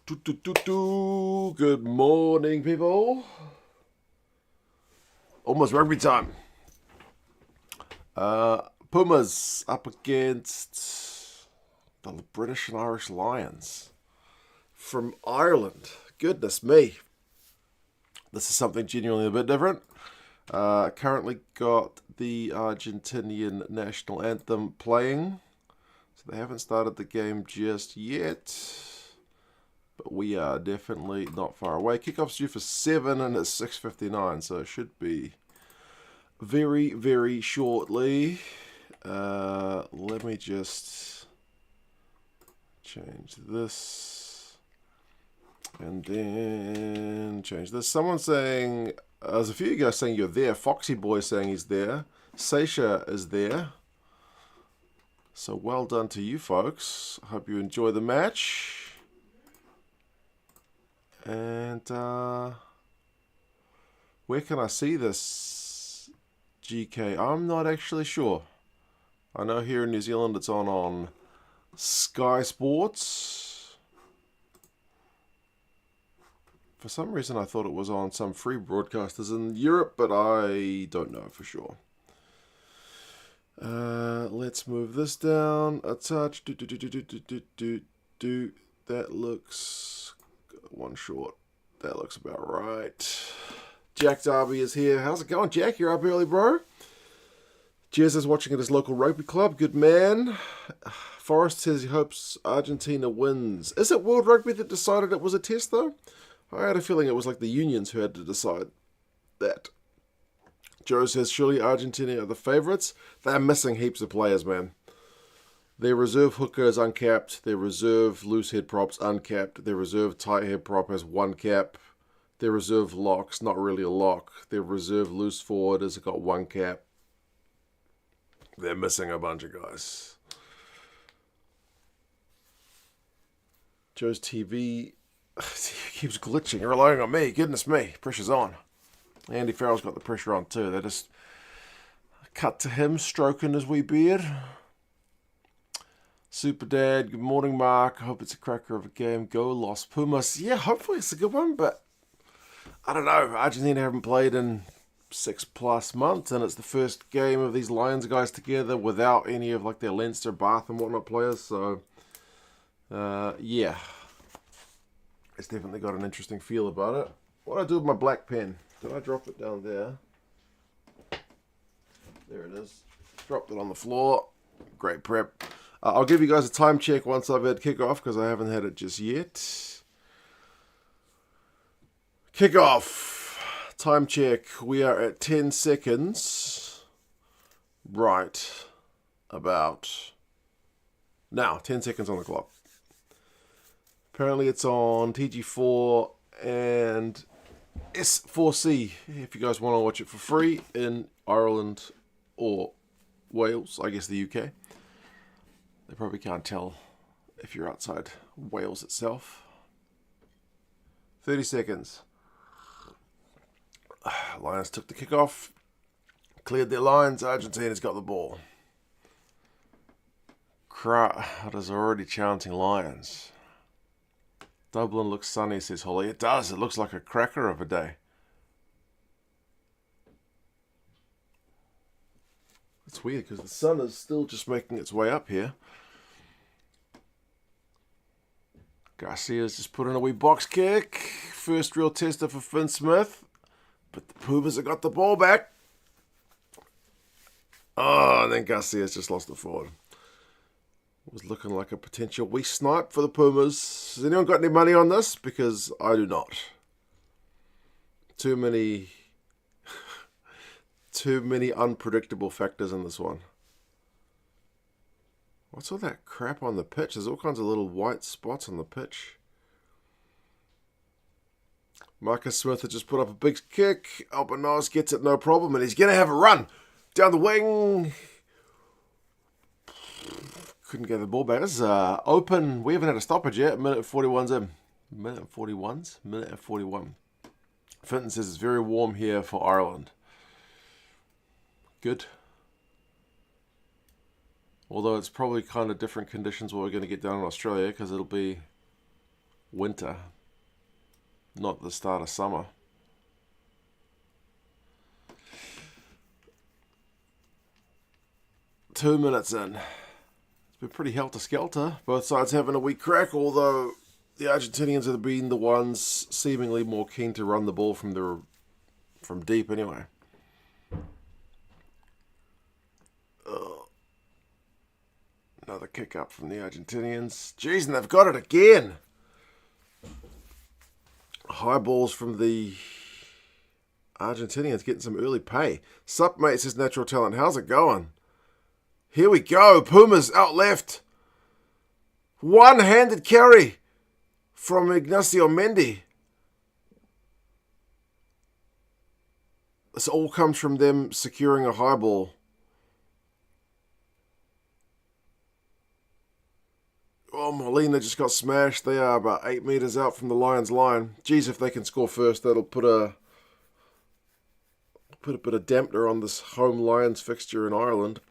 Good morning, people. Almost rugby time. Pumas up against the British and Irish Lions from Ireland. Goodness me. This is something genuinely a bit different. Currently got the Argentinian national anthem playing. So they haven't started the game just yet. But we are definitely not far away. Kickoff's due for 7 and it's 6:59, so it should be very, very shortly. Let me just change this. And then change this. Someone's saying, there's a few of you guys saying you're there. Foxy Boy saying he's there. Seisha is there. So well done to you folks. Hope you enjoy the match. And where can I see this, GK? I'm not actually sure. I know here in New Zealand it's on Sky Sports. For some reason I thought it was on some free broadcasters in Europe, but I don't know for sure. Let's move this down a touch. That looks... one short. That looks about right. Jack Darby is here. How's it going, Jack? You're up early, bro. Jez is watching at his local rugby club. Good man. Forrest says he hopes Argentina wins. Is it World Rugby that decided it was a test, though? I had a feeling it was like the unions who had to decide that. Joe says, surely Argentina are the favourites. They're missing heaps of players, man. Their reserve hooker is uncapped. Their reserve loose head prop's uncapped. Their reserve tight head prop has 1 cap. Their reserve lock's not really a lock. Their reserve loose forward has got 1 cap. They're missing a bunch of guys. Joe's TV keeps glitching. You're relying on me. Goodness me. Pressure's on. Andy Farrell's got the pressure on too. They just cut to him stroking his wee beard. Super Dad, good morning, Mark. I hope it's a cracker of a game. Go Los Pumas. Yeah, hopefully it's a good one, but I don't know. Argentina haven't played in 6+ months, and it's the first game of these Lions guys together without any of like their Leinster, Bath, and whatnot players. So, yeah, it's definitely got an interesting feel about it. What do I do with my black pen? Did I drop it down there? There it is. Dropped it on the floor. Great prep. I'll give you guys a time check once I've had kickoff because I haven't had it just yet. Kickoff. Time check. We are at 10 seconds. Right. About now. 10 seconds on the clock. Apparently it's on TG4 and S4C if you guys want to watch it for free in Ireland or Wales, I guess the UK. They probably can't tell if you're outside Wales itself. 30 seconds. Lions took the kickoff. Cleared their lines. Argentina's got the ball. Crowd is already chanting Lions. Dublin looks sunny, says Holly. It does. It looks like a cracker of a day. It's weird because the sun is still just making its way up here. Garcia's just put in a wee box kick. First real tester for Finn Smith. But the Pumas have got the ball back. Oh, and then Garcia's just lost the forward. It was looking like a potential wee snipe for the Pumas. Has anyone got any money on this? Because I do not. Too many unpredictable factors in this one. What's all that crap on the pitch? There's all kinds of little white spots on the pitch. Marcus Smith has just put up a big kick. Albanos gets it no problem, and he's going to have a run down the wing. Couldn't get the ball back. This is open. We haven't had a stoppage yet. Minute 41's in. Minute 41. Fenton says it's very warm here for Ireland. Good. Although it's probably kind of different conditions what we're going to get down in Australia because it'll be winter, not the start of summer. Two minutes in. It's been pretty helter-skelter. Both sides having a weak crack, although the Argentinians have been the ones seemingly more keen to run the ball from deep anyway. Another kick up from the Argentinians. Jeez, and they've got it again. High balls from the Argentinians getting some early pay. Sup, mate, says Natural Talent. How's it going? Here we go. Pumas out left. One-handed carry from Ignacio Mendy. This all comes from them securing a high ball. Oh, Molina just got smashed. They are about 8 meters out from the Lions' line. Geez, if they can score first, that'll put a bit of dampener on this home Lions fixture in Ireland.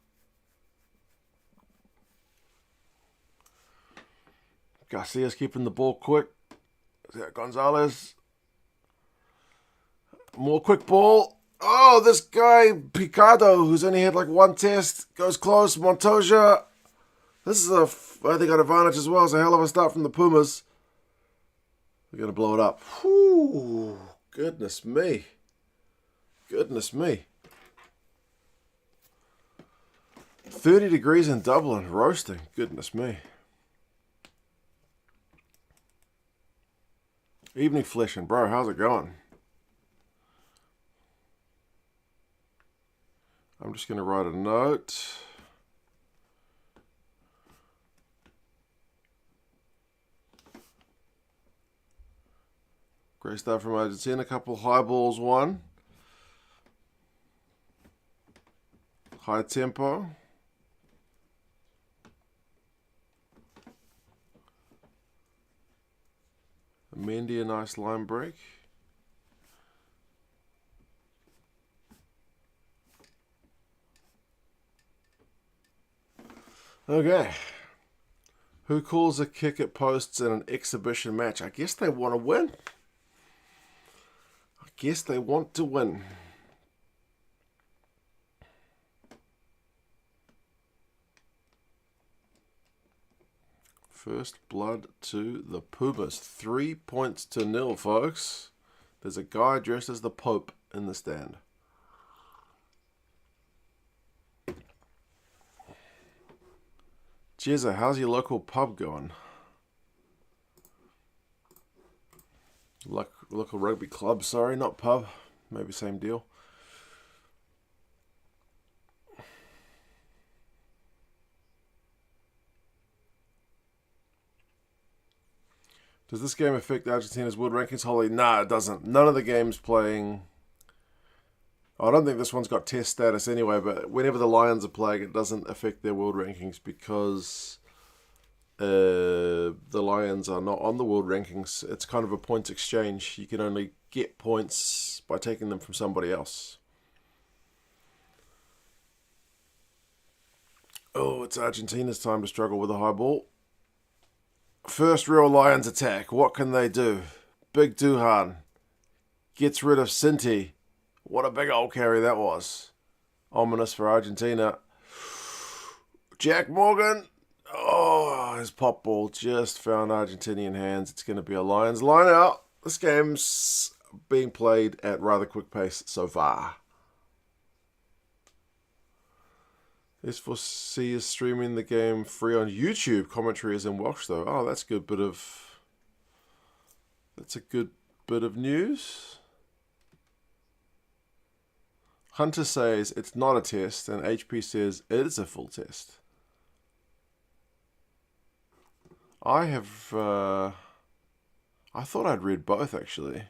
Garcia's keeping the ball quick. Gonzalez. More quick ball. Oh, this guy, Picado, who's only had like one test, goes close. Montoya. This is they got advantage as well. It's a hell of a start from the Pumas. They're going to blow it up. Whew. Goodness me. Goodness me. 30 degrees in Dublin. Roasting. Goodness me. Evening fleshing. Bro, how's it going? I'm just going to write a note. Great start from Argentina. A couple high balls won. High tempo. Mendy, a nice line break. Okay. Who calls a kick at posts in an exhibition match? I guess they want to win. Guess they want to win. First blood to the Pumas. 3 points to 0, folks. There's a guy dressed as the Pope in the stand. Jezza, how's your local pub going? Local rugby club, sorry, not pub. Maybe same deal. Does this game affect Argentina's world rankings? Holly, nah, it doesn't. None of the games playing. I don't think this one's got test status anyway, but whenever the Lions are playing, it doesn't affect their world rankings because the Lions are not on the world rankings. It's kind of a points exchange. You can only get points by taking them from somebody else. Oh, it's Argentina's time to struggle with a high ball. First real Lions attack. What can they do? Big Duhan gets rid of Sinti. What a big old carry that was. Ominous for Argentina. Jack Morgan. Oh, his pop ball just found Argentinian hands. It's going to be a Lions line out. This game's being played at rather quick pace so far. S4C is streaming the game free on YouTube. Commentary is in Welsh though. Oh, that's a good bit of news. Hunter says it's not a test, and HP says it is a full test. I thought I'd read both actually.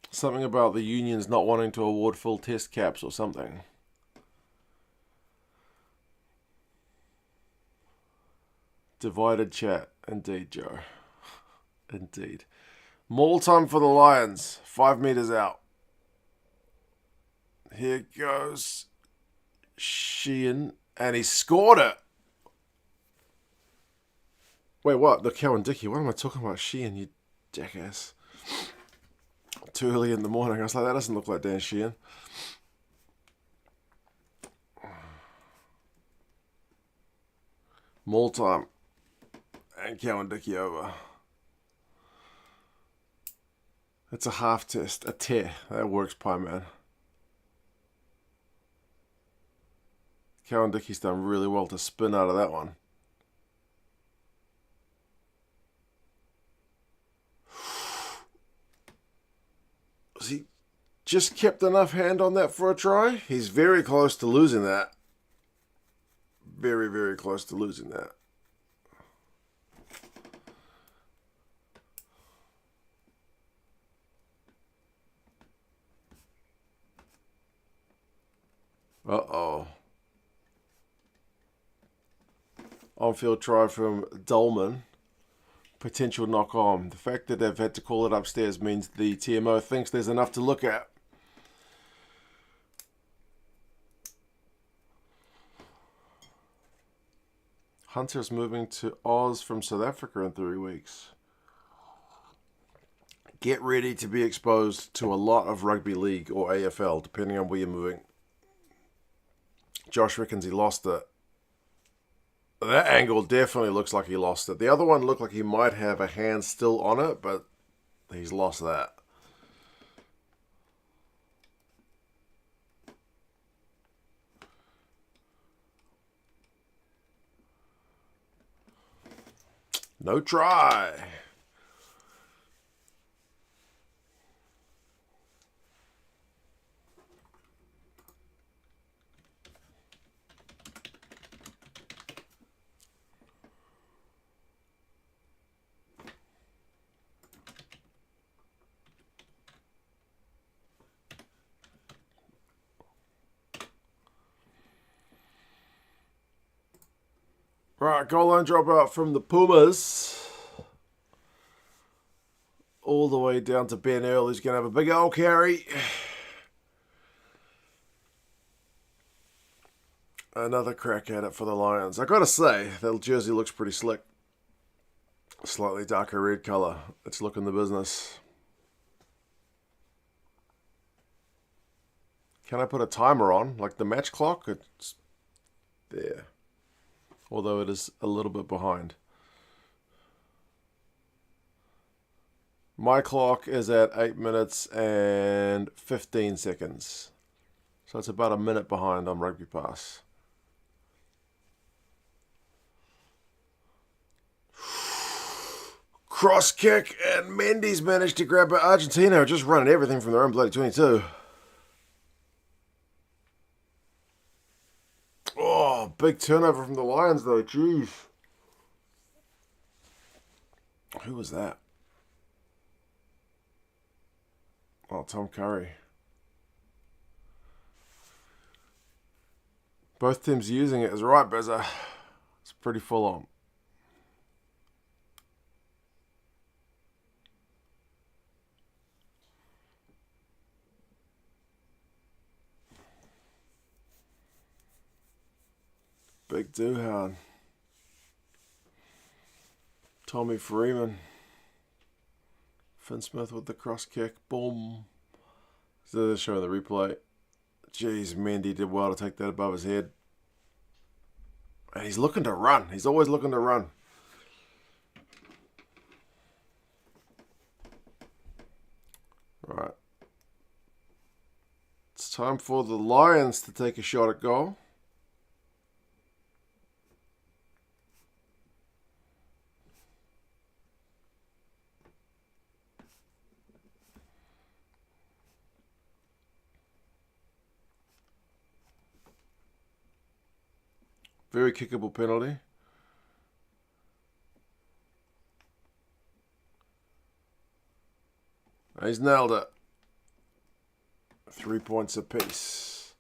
Something about the unions not wanting to award full test caps or something. Divided chat. Indeed, Joe. Indeed. Maul time for the Lions. 5 meters out. Here goes Sheehan. And he scored it. Wait, what? The Cow and Dickie. What am I talking about? Sheehan, you jackass. Too early in the morning. I was like, that doesn't look like Dan Sheehan. Mall time. And Cow and Dickie over. It's a half test. A tear. That works, Pie Man. Cow and Dickie's done really well to spin out of that one. Has he just kept enough hand on that for a try? He's very close to losing that. Very, very close to losing that. Uh-oh. On-field try from Dolman. Potential knock on. The fact that they've had to call it upstairs means the TMO thinks there's enough to look at. Hunter's moving to Oz from South Africa in 3 weeks. Get ready to be exposed to a lot of rugby league or AFL, depending on where you're moving. Josh reckons he lost it. That angle definitely looks like he lost it. The other one looked like he might have a hand still on it, but he's lost that. No try. Right, goal line dropout from the Pumas. All the way down to Ben Earl, who's going to have a big old carry. Another crack at it for the Lions. I got to say, that jersey looks pretty slick. Slightly darker red colour. It's looking the business. Can I put a timer on, like the match clock? It's there. Although it is a little bit behind. My clock is at 8 minutes and 15 seconds. So it's about a minute behind on Rugby Pass. Cross kick, and Mendy's managed to grab it. Argentina are just running everything from their own bloody 22. Oh, big turnover from the Lions, though. Jeez. Who was that? Oh, Tom Curry. Both teams using it as right buzzer. It's pretty full on. Big Doohan. Tommy Freeman. Finn Smith with the cross kick. Boom. So they're showing the replay. Jeez, Mendy did well to take that above his head. And he's looking to run. He's always looking to run. Right. It's time for the Lions to take a shot at goal. Very kickable penalty. He's nailed it. 3 points apiece.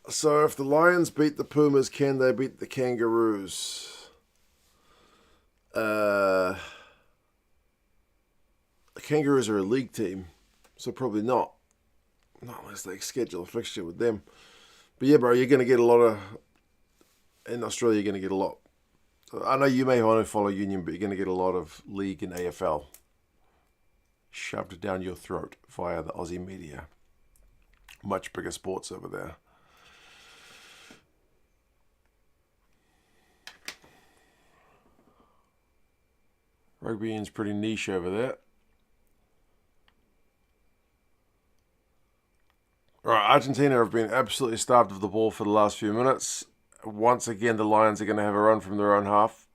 So if the Lions beat the Pumas, can they beat the Kangaroos? The Kangaroos are a league team, so probably not. Not unless they schedule a fixture with them. But yeah, bro, you're going to get a lot of... In Australia, you're going to get a lot. I know you may want to follow Union, but you're going to get a lot of league and AFL shoved down your throat via the Aussie media. Much bigger sports over there. Rugby union's pretty niche over there. Alright, Argentina have been absolutely starved of the ball for the last few minutes. Once again, the Lions are going to have a run from their own half.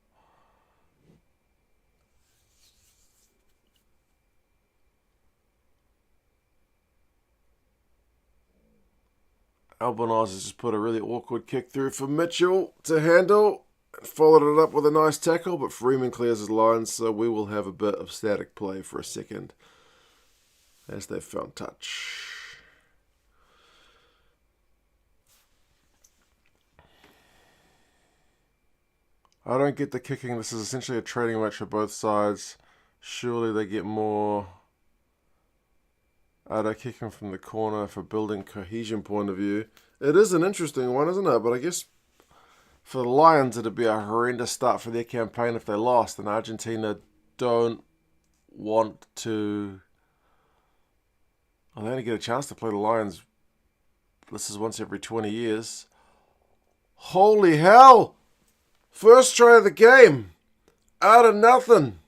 Albanaz has just put a really awkward kick through for Mitchell to handle. Followed it up with a nice tackle, but Freeman clears his lines, so we will have a bit of static play for a second as they found touch. I don't get the kicking. This is essentially a trading match for both sides. Surely they get more out of kicking from the corner for building cohesion point of view. It is an interesting one, isn't it? But I guess for the Lions, it'd be a horrendous start for their campaign if they lost. And Argentina don't want to... Well, they only get a chance to play the Lions. This is once every 20 years. Holy hell! First try of the game. Out of nothing.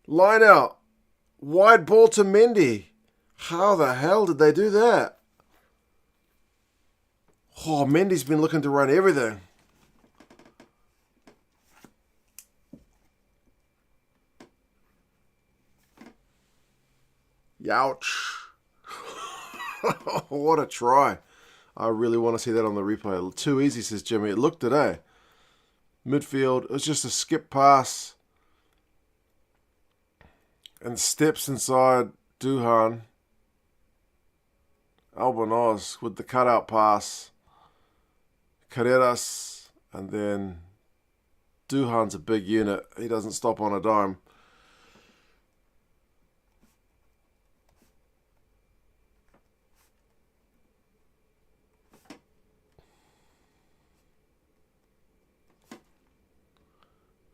Line out. Wide ball to Mendy. How the hell did they do that? Oh, Mendy's been looking to run everything. Youch. What a try. I really want to see that on the replay. Too easy, says Jimmy. It looked today. Midfield. It was just a skip pass. And steps inside Duhan. Albanaz with the cutout pass. Carreras. And then Duhan's a big unit. He doesn't stop on a dime.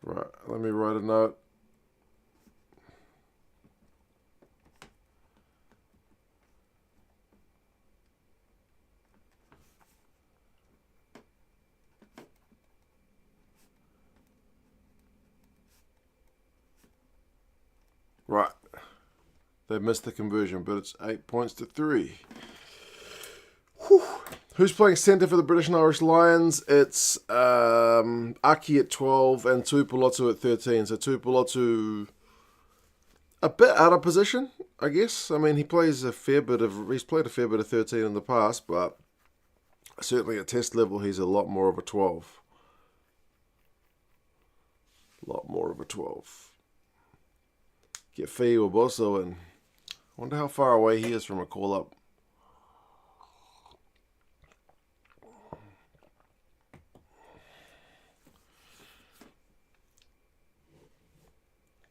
Right, let me write a note. Right. They missed the conversion, but it's 8 points to 3. Whew. Who's playing centre for the British and Irish Lions? It's Aki at 12 and Tuipulotu at 13. So Tuipulotu a bit out of position, I guess. I mean, he's played a fair bit of 13 in the past, but certainly at test level, he's a lot more of a 12. Get Fee or Bosso in. Wonder how far away he is from a call-up.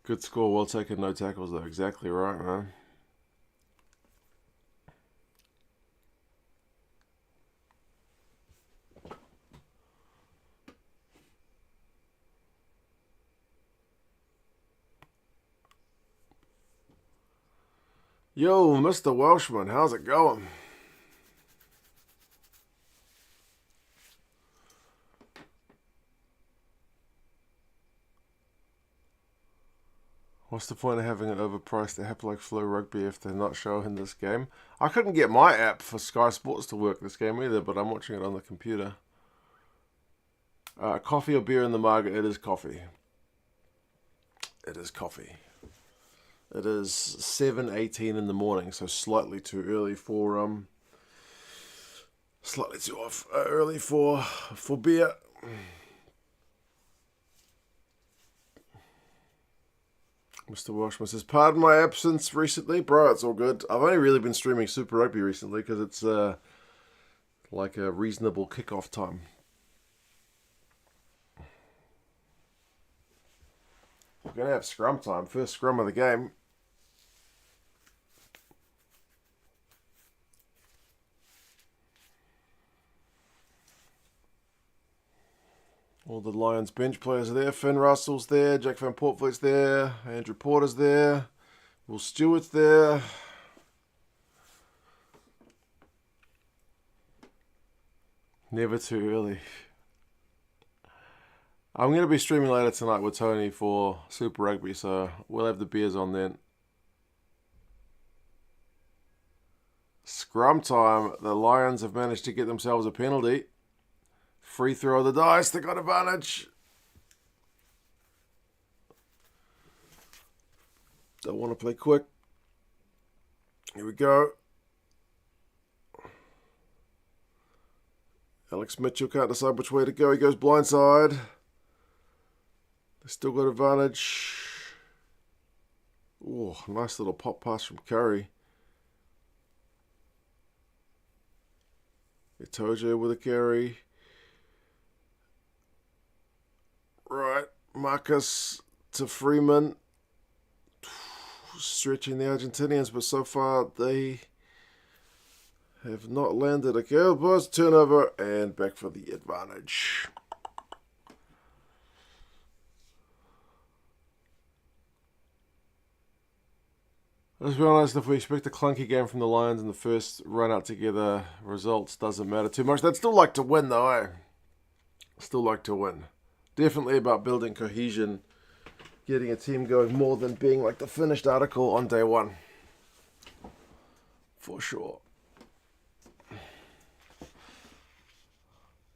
Good score, well taken, no tackles though. Exactly right, man. Yo, Mr. Welshman, how's it going? What's the point of having an overpriced app like Flow Rugby if they're not showing this game? I couldn't get my app for Sky Sports to work this game either, but I'm watching it on the computer. Coffee or beer in the mug? It is coffee. It is coffee. It is 7:18 in the morning, so slightly too early for slightly too early for beer. Mr. Washman says, pardon my absence recently. Bro, it's all good. I've only really been streaming Super Rugby recently because it's like a reasonable kickoff time. We're going to have scrum time. First scrum of the game. the Lions bench players are there. Finn Russell's there. Jack Van Portfleet's there. Andrew Porter's there. Will Stewart's there. Never too early. I'm going to be streaming later tonight with Tony for Super Rugby, so we'll have the beers on then. Scrum time. The Lions have managed to get themselves a penalty. Free throw of the dice. They got advantage. Don't want to play quick. Here we go. Alex Mitchell can't decide which way to go. He goes blindside. They still got advantage. Oh, nice little pop pass from Curry. Itoje with a carry. Right, Marcus to Freeman. Stretching the Argentinians, but so far they have not landed. Okay, boys, turnover and back for the advantage. Let's be honest, if we expect a clunky game from the Lions in the first run out together, results doesn't matter too much. They'd still like to win though, eh? Still like to win. Definitely about building cohesion, getting a team going more than being like the finished article on day one. For sure.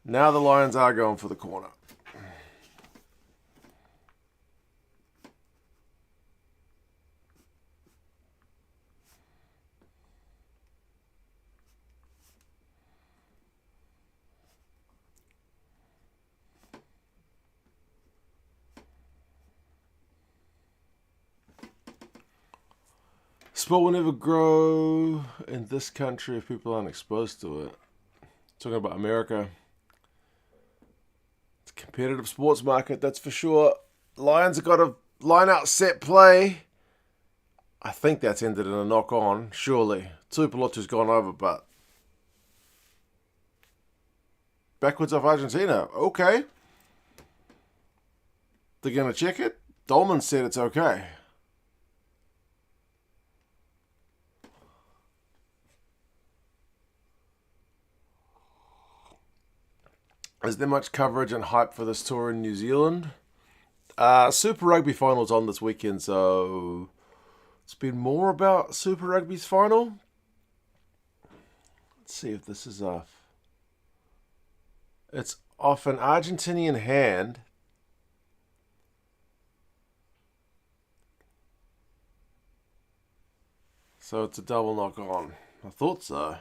Now the Lions are going for the corner. Sport will never grow in this country if people aren't exposed to it. Talking about America. It's a competitive sports market, that's for sure. Lions have got a line-out set play. I think that's ended in a knock-on, surely. Tuipulotu's gone over, but... backwards off Argentina. Okay. They're going to check it? Dolman said it's okay. Is there much coverage and hype for this tour in New Zealand? Super Rugby final's on this weekend, so it's been more about Super Rugby's final. Let's see if this is off. It's off an Argentinian hand. So it's a double knock on. I thought so.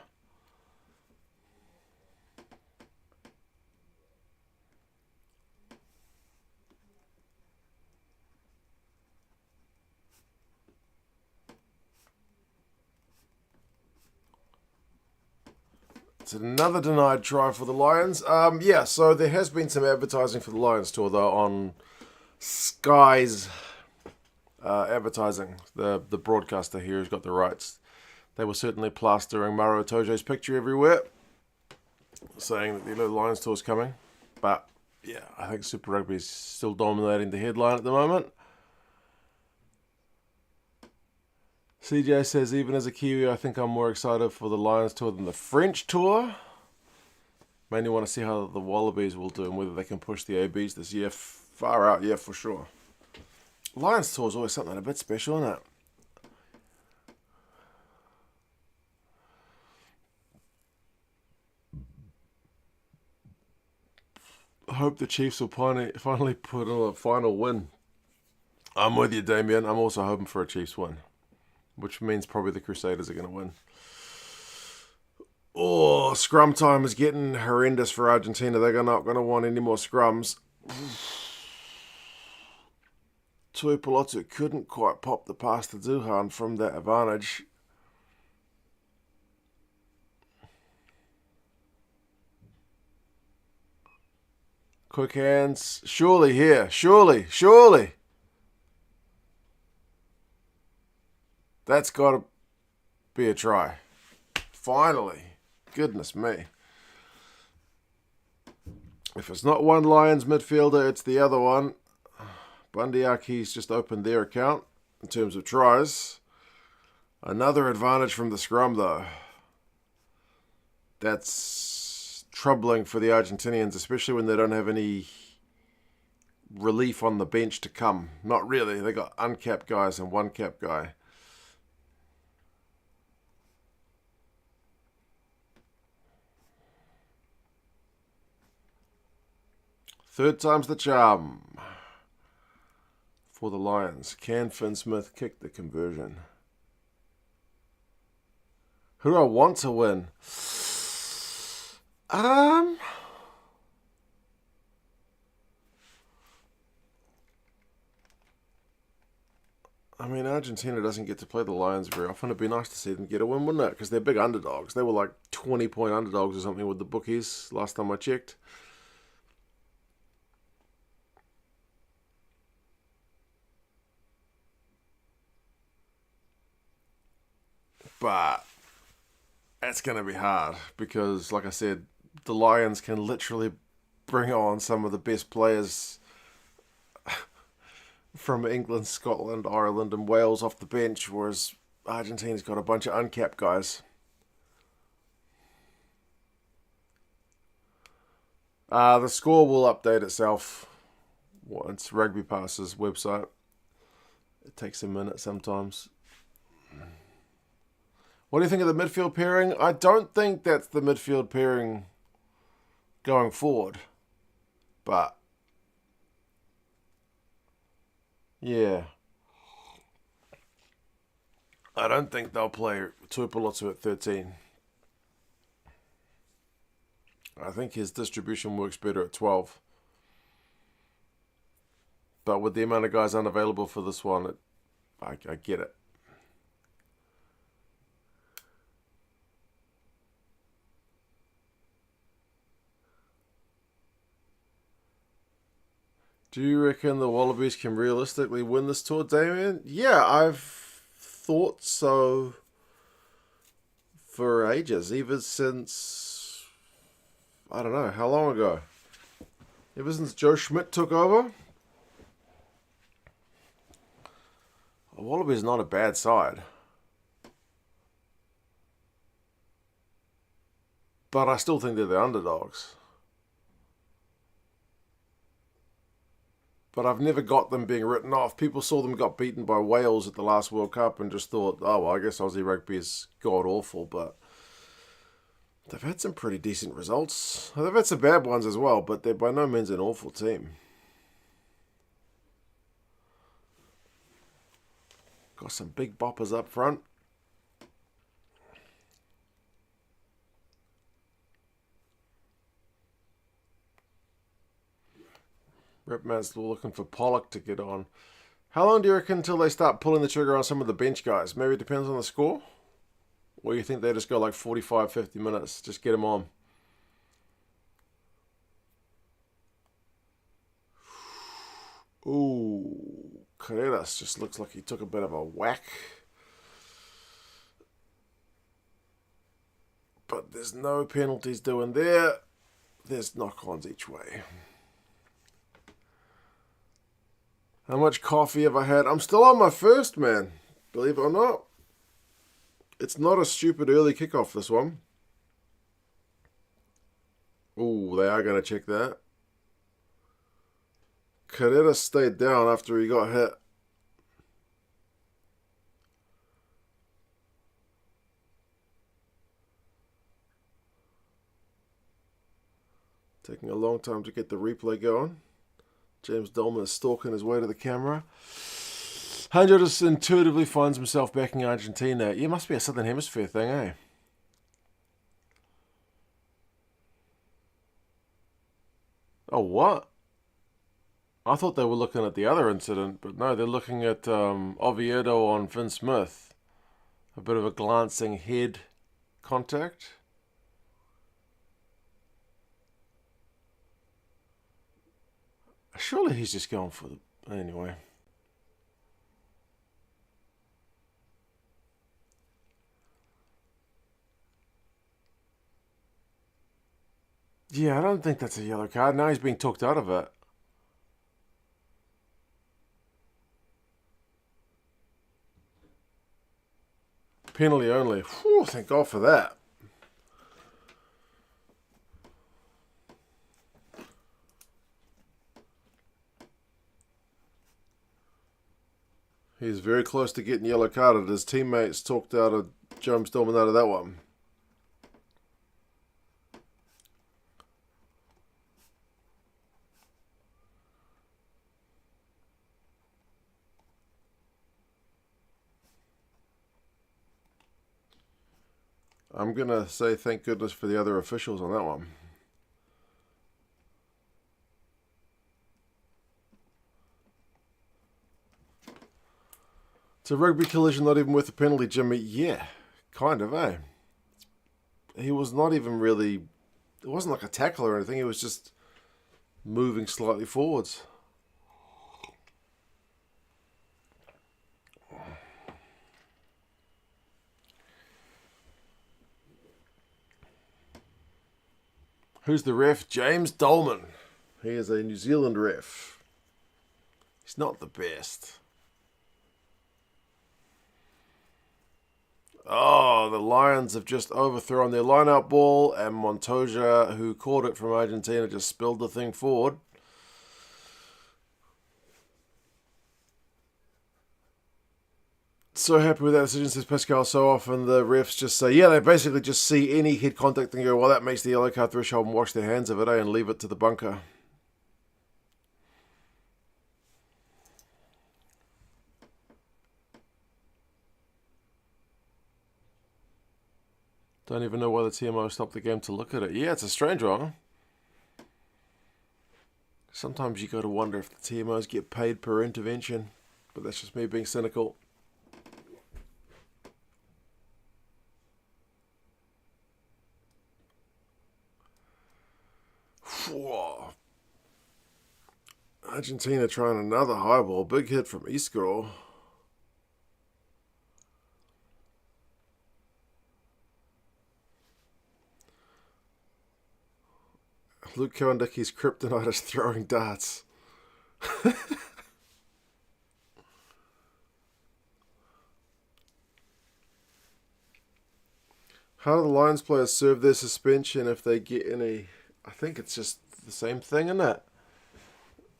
It's another denied try for the Lions. Yeah, so there has been some advertising for the Lions tour, though, on Sky's advertising. The broadcaster here who's got the rights. They were certainly plastering Maro Itoje's picture everywhere, saying that the Lions tour is coming. But, yeah, I think Super Rugby is still dominating the headline at the moment. CJ says, even as a Kiwi, I think I'm more excited for the Lions tour than the French tour. Mainly want to see how the Wallabies will do and whether they can push the ABs this year. Far out, yeah, for sure. Lions tour is always something a bit special, isn't it? I hope the Chiefs will finally put on a final win. I'm with you, Damien. I'm also hoping for a Chiefs win, which means probably the Crusaders are going to win. Oh, scrum time is getting horrendous for Argentina. They're not going to want any more scrums. Tuipulotu couldn't quite pop the pass to Zuhan from that advantage. Quick hands. Surely here. Surely. That's got to be a try. Finally. Goodness me. If it's not one Lions midfielder, it's the other one. Bundyaki's just opened their account in terms of tries. Another advantage from the scrum, though. That's troubling for the Argentinians, especially when they don't have any relief on the bench to come. Not really. They got uncapped guys and one capped guy. Third time's the charm for the Lions. Can Finn Smith kick the conversion? Who do I want to win? I mean, Argentina doesn't get to play the Lions very often. It'd be nice to see them get a win, wouldn't it? Because they're big underdogs. They were like 20-point underdogs or something with the bookies last time I checked. But it's going to be hard because, like I said, the Lions can literally bring on some of the best players from England, Scotland, Ireland, and Wales off the bench, whereas Argentina's got a bunch of uncapped guys. The score will update itself once Rugby Pass's website. It takes a minute sometimes. What do you think of the midfield pairing? I don't think that's the midfield pairing going forward. But, yeah. I don't think they'll play Tuipulotu at 13. I think his distribution works better at 12. But with the amount of guys unavailable for this one, I get it. Do you reckon the Wallabies can realistically win this tour, Damien? Yeah, I've thought so for ages. Ever since, I don't know, how long ago? Ever since Joe Schmidt took over? The Wallabies not a bad side. But I still think they're the underdogs. But I've never got them being written off. People saw them got beaten by Wales at the last World Cup and just thought, oh, well, I guess Aussie rugby is god-awful. But they've had some pretty decent results. They've had some bad ones as well, but they're by no means an awful team. Got some big boppers up front. Ripman's still looking for Pollock to get on. How long do you reckon until they start pulling the trigger on some of the bench guys? Maybe it depends on the score? Or you think they just go like 45, 50 minutes? Just get them on. Ooh, Carreras just looks like he took a bit of a whack. But there's no penalties doing there. There's knock-ons each way. How much coffee have I had? I'm still on my first, man. Believe it or not. It's not a stupid early kickoff, this one. Ooh, they are going to check that. Carrera stayed down after he got hit. Taking a long time to get the replay going. James Dolman is stalking his way to the camera. Hunter just intuitively finds himself backing Argentina. It must be a Southern Hemisphere thing, eh? Oh, what? I thought they were looking at the other incident, but no, they're looking at Oviedo on Finn Smith. A bit of a glancing head contact. Surely he's just going for the... Anyway. Yeah, I don't think that's a yellow card. Now he's being talked out of it. Penalty only. Whew, thank God for that. He's very close to getting yellow carded. His teammates talked out of Jerome Stillman out of that one. I'm going to say thank goodness for the other officials on that one. It's a rugby collision, not even worth a penalty, Jimmy. Yeah, kind of, eh? He was not even really... It wasn't like a tackle or anything. He was just moving slightly forwards. Who's the ref? James Dolman. He is a New Zealand ref. He's not the best. Oh, the Lions have just overthrown their line-out ball, and Montoya, who caught it from Argentina, just spilled the thing forward. So happy with that decision, says Pascal. So often the refs just say, yeah, they basically just see any head contact and go, well, that makes the yellow card threshold, and wash their hands of it, and leave it to the bunker. Don't even know why the TMO stopped the game to look at it. Yeah, it's a strange one. Sometimes you got to wonder if the TMOs get paid per intervention, but that's just me being cynical. Whoa. Argentina trying another high ball. Big hit from Iscro. Luke Kowandicki's kryptonite is throwing darts. How do the Lions players serve their suspension if they get any? I think it's just the same thing, isn't it?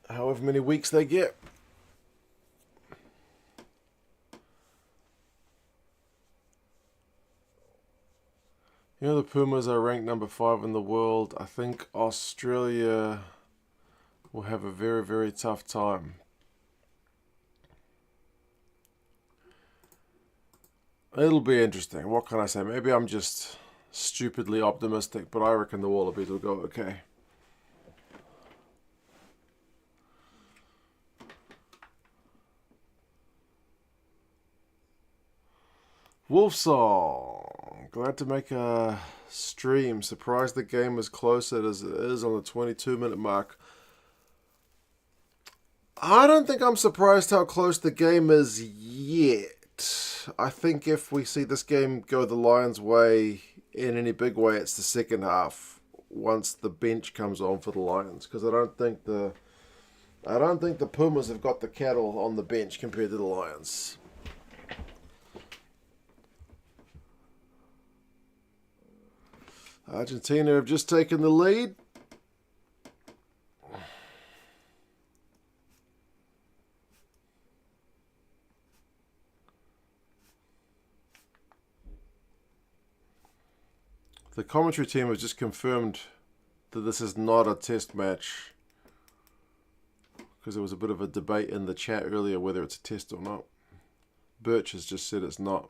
However many weeks they get. You know, the Pumas are ranked number 5 in the world. I think Australia will have a very, very tough time. It'll be interesting. What can I say? Maybe I'm just stupidly optimistic, but I reckon the Wallabies will go okay. Wolfsong, glad to make a stream. Surprised the game was closer as it is on the 22-minute mark. I don't think I'm surprised how close the game is yet. I think if we see this game go the Lions' way in any big way, it's the second half once the bench comes on for the Lions, because I don't think the Pumas have got the cattle on the bench compared to the Lions. Argentina have just taken the lead. The commentary team has just confirmed that this is not a test match, because there was a bit of a debate in the chat earlier whether it's a test or not. Birch has just said it's not.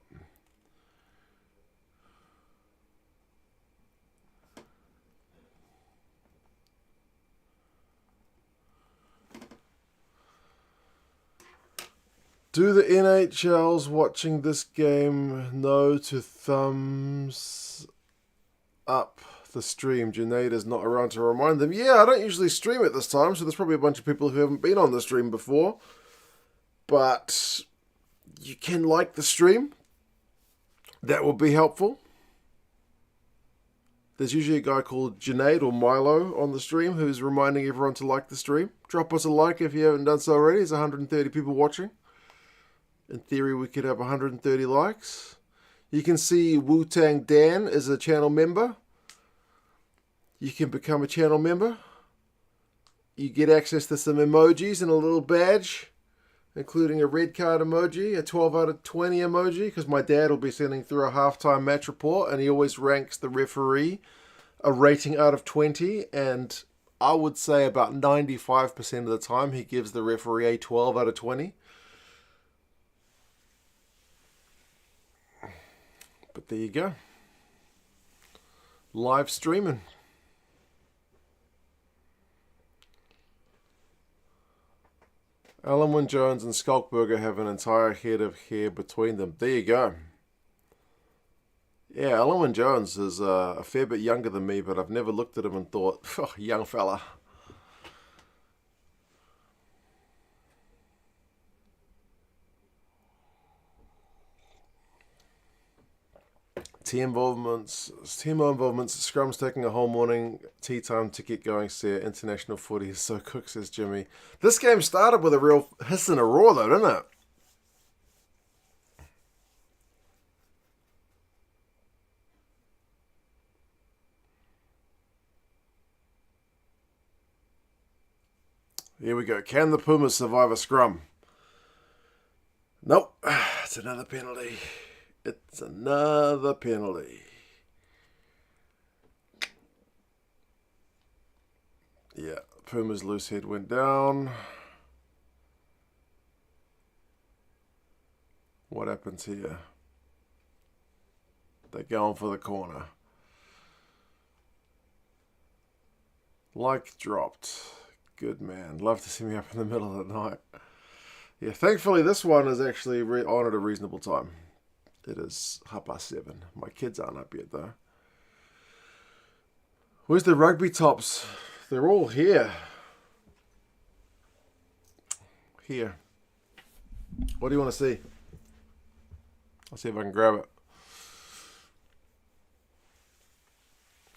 Do the NHLs watching this game know to thumbs up the stream? Junaid is not around to remind them. Yeah, I don't usually stream at this time, so there's probably a bunch of people who haven't been on the stream before. But you can like the stream. That would be helpful. There's usually a guy called Junaid or Milo on the stream who's reminding everyone to like the stream. Drop us a like if you haven't done so already. There's 130 people watching. In theory, we could have 130 likes. You can see Wu-Tang Dan is a channel member. You can become a channel member. You get access to some emojis and a little badge, including a red card emoji, a 12 out of 20 emoji, because my dad will be sending through a halftime match report, and he always ranks the referee a rating out of 20, and I would say about 95% of the time he gives the referee a 12 out of 20. But there you go. Live streaming. Alan Jones and Skulkburger have an entire head of hair between them. There you go. Yeah, Alan Jones is a fair bit younger than me, but I've never looked at him and thought, oh, young fella. Team involvements, Scrum's taking a whole morning tea time to get going, sir. International footy is so cook, says Jimmy. This game started with a real hiss and a roar, though, didn't it? Here we go. Can the Pumas survive a scrum? Nope. It's another penalty. It's another penalty. Yeah, Puma's loose head went down. What happens here? They're going for the corner. Like dropped. Good man. Love to see me up in the middle of the night. Yeah, thankfully this one is actually on at a reasonable time. It is 7:30. My kids aren't up yet, though. Where's the rugby tops? They're all here. Here. What do you want to see? I'll see if I can grab it.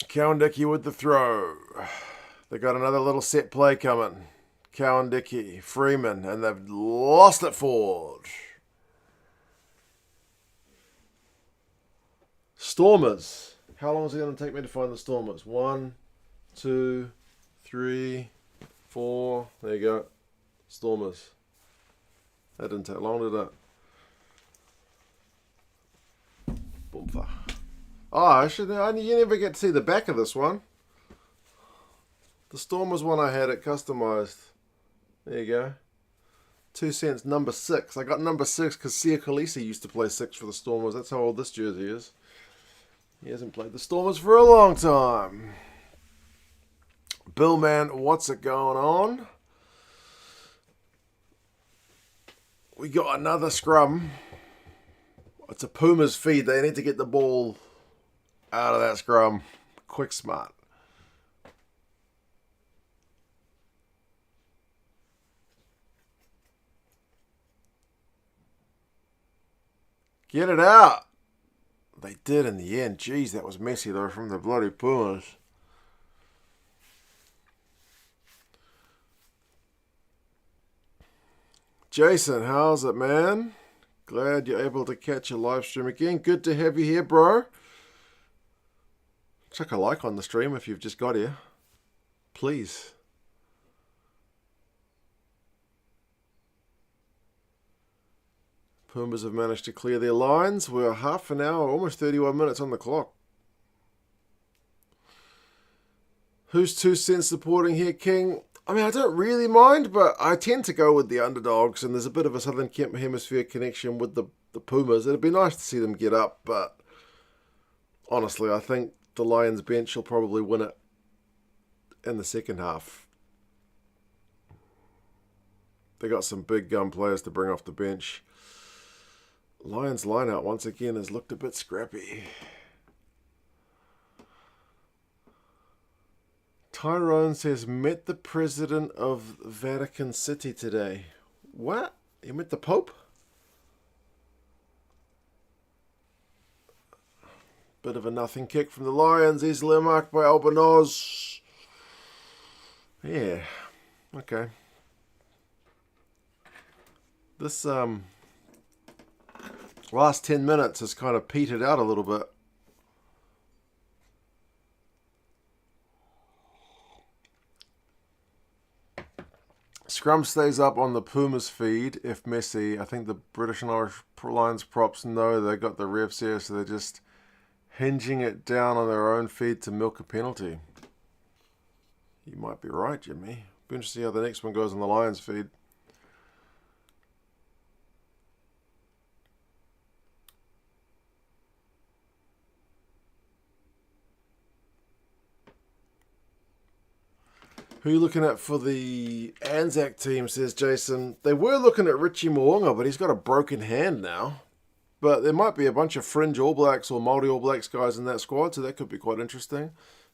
Cowan-Dickey with the throw. They got another little set play coming. Cowan-Dickey, Freeman, and they've lost it forward. Stormers. How long is it going to take me to find the Stormers? 1, 2, 3, 4. There you go. Stormers. That didn't take long, did it? Bumper. Oh, you never get to see the back of this one. The Stormers one I had it customized. There you go. 2 cents, number 6. I got number 6 because Sia Khaleesi used to play 6 for the Stormers. That's how old this jersey is. He hasn't played the Stormers for a long time. Bill, man, what's it going on? We got another scrum. It's a Pumas feed. They need to get the ball out of that scrum. Quick, smart. Get it out. They did in the end. Jeez, that was messy, though, from the bloody Pumas. Jason, how's it, man? Glad you're able to catch a live stream again. Good to have you here, bro. Chuck a like on the stream if you've just got here. Please. Pumas have managed to clear their lines. We're half an hour, almost 31 minutes on the clock. Who's 2 cents supporting here, King? I mean, I don't really mind, but I tend to go with the underdogs, and there's a bit of a Southern Hemisphere connection with the Pumas. It'd be nice to see them get up, but honestly, I think the Lions bench will probably win it in the second half. They got some big gun players to bring off the bench. Lions lineout once again has looked a bit scrappy. Tyrone says, met the president of Vatican City today. What? You met the Pope? Bit of a nothing kick from the Lions. Easily marked by Albanoz. Yeah. Okay. This last 10 minutes has kind of petered out a little bit. Scrum stays up on the Pumas feed if messy. I think the British and Irish Lions props know they got the refs here, so they're just hinging it down on their own feed to milk a penalty. You might be right, Jimmy. Be interesting to see how the next one goes on the Lions feed. Who are you looking at for the Anzac team, says Jason. They were looking at Richie Mo'unga, but he's got a broken hand now. But there might be a bunch of fringe All Blacks or Māori All Blacks guys in that squad, so that could be quite interesting.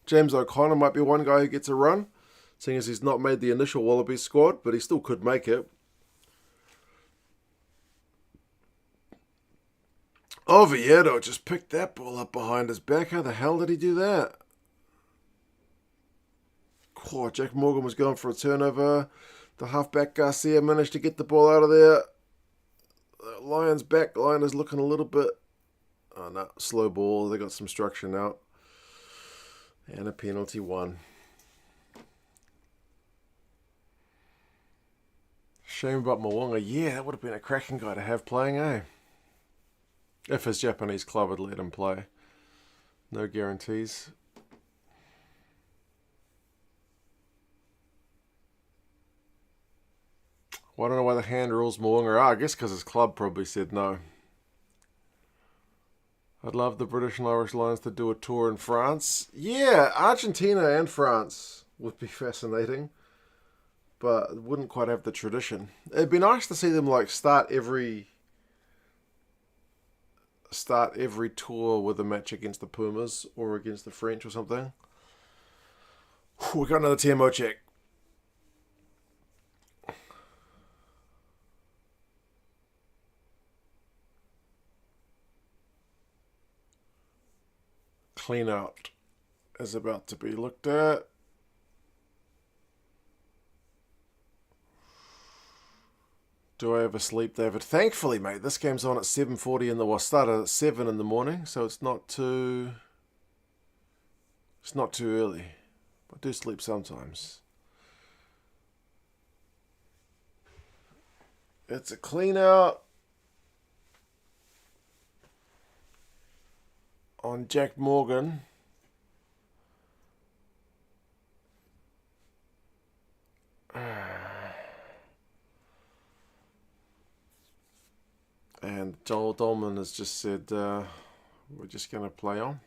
James O'Connor might be one guy who gets a run, seeing as he's not made the initial Wallabies squad, but he still could make it. Oviedo just picked that ball up behind his back. How the hell did he do that? Oh, Jack Morgan was going for a turnover. The halfback Garcia managed to get the ball out of there. The Lions back line is looking a little bit... Oh, no. Slow ball. They got some structure now. And a penalty one. Shame about Mo'unga. Yeah, that would have been a cracking guy to have playing, eh? If his Japanese club had let him play. No guarantees. Well, I don't know why the hand rules Mo'unga are. I guess because his club probably said no. I'd love the British and Irish Lions to do a tour in France. Yeah, Argentina and France would be fascinating. But it wouldn't quite have the tradition. It'd be nice to see them like start every tour with a match against the Pumas or against the French or something. We got another TMO check. Clean out is about to be looked at. Do I ever sleep, David? Thankfully, mate, this game's on at 7:40 in the... Well, started at 7 in the morning, so it's not too early. I do sleep sometimes. It's a clean out on Jack Morgan. And Joel Dolman has just said, we're just going to play on.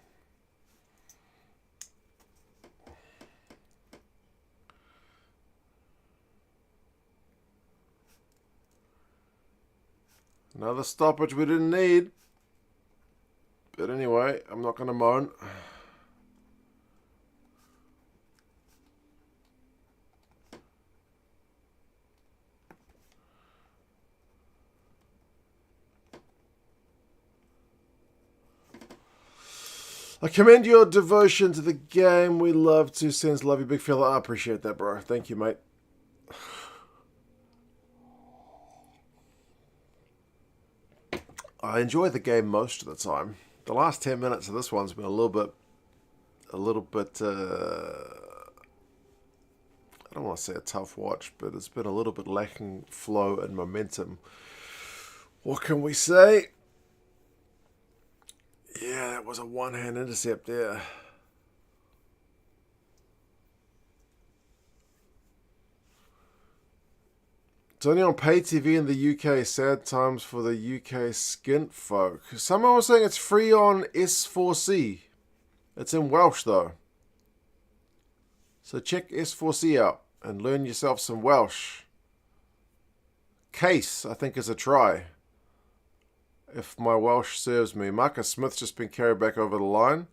Another stoppage we didn't need. But anyway, I'm not going to moan. I commend your devotion to the game. We love to send love you, big fella. I appreciate that, bro. Thank you, mate. I enjoy the game most of the time. The last 10 minutes of this one's been a little bit, I don't want to say a tough watch, but it's been a little bit lacking flow and momentum. What can we say? Yeah, that was a one-hand intercept there. It's only on pay TV in the UK. Sad times for the UK skint folk. Someone was saying it's free on S4C. It's in Welsh though. So check S4C out and learn yourself some Welsh. Case, I think, is a try. If my Welsh serves me. Marcus Smith's just been carried back over the line.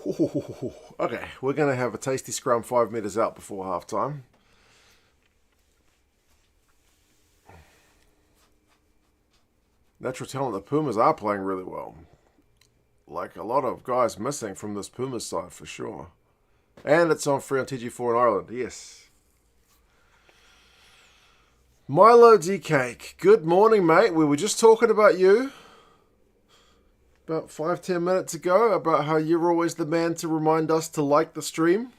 Okay, we're going to have a tasty scrum 5 metres out before half time. Natural talent, the Pumas are playing really well. Like, a lot of guys missing from this Pumas side for sure. And it's on free on TG4 in Ireland, yes. Milo D Cake, good morning, mate. We were just talking about you about 5-10 minutes ago about how you're always the man to remind us to like the stream.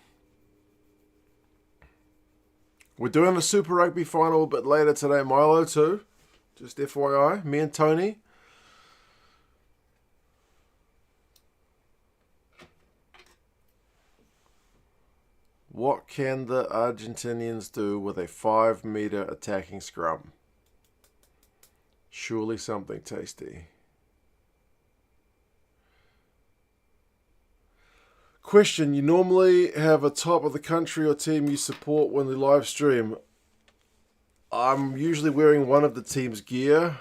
We're doing a Super Rugby final a bit later today, Milo, too. Just FYI, me and Tony. What can the Argentinians do with a 5-meter attacking scrum? Surely something tasty. Question, you normally have a top of the country or team you support when they live stream. I'm usually wearing one of the team's gear.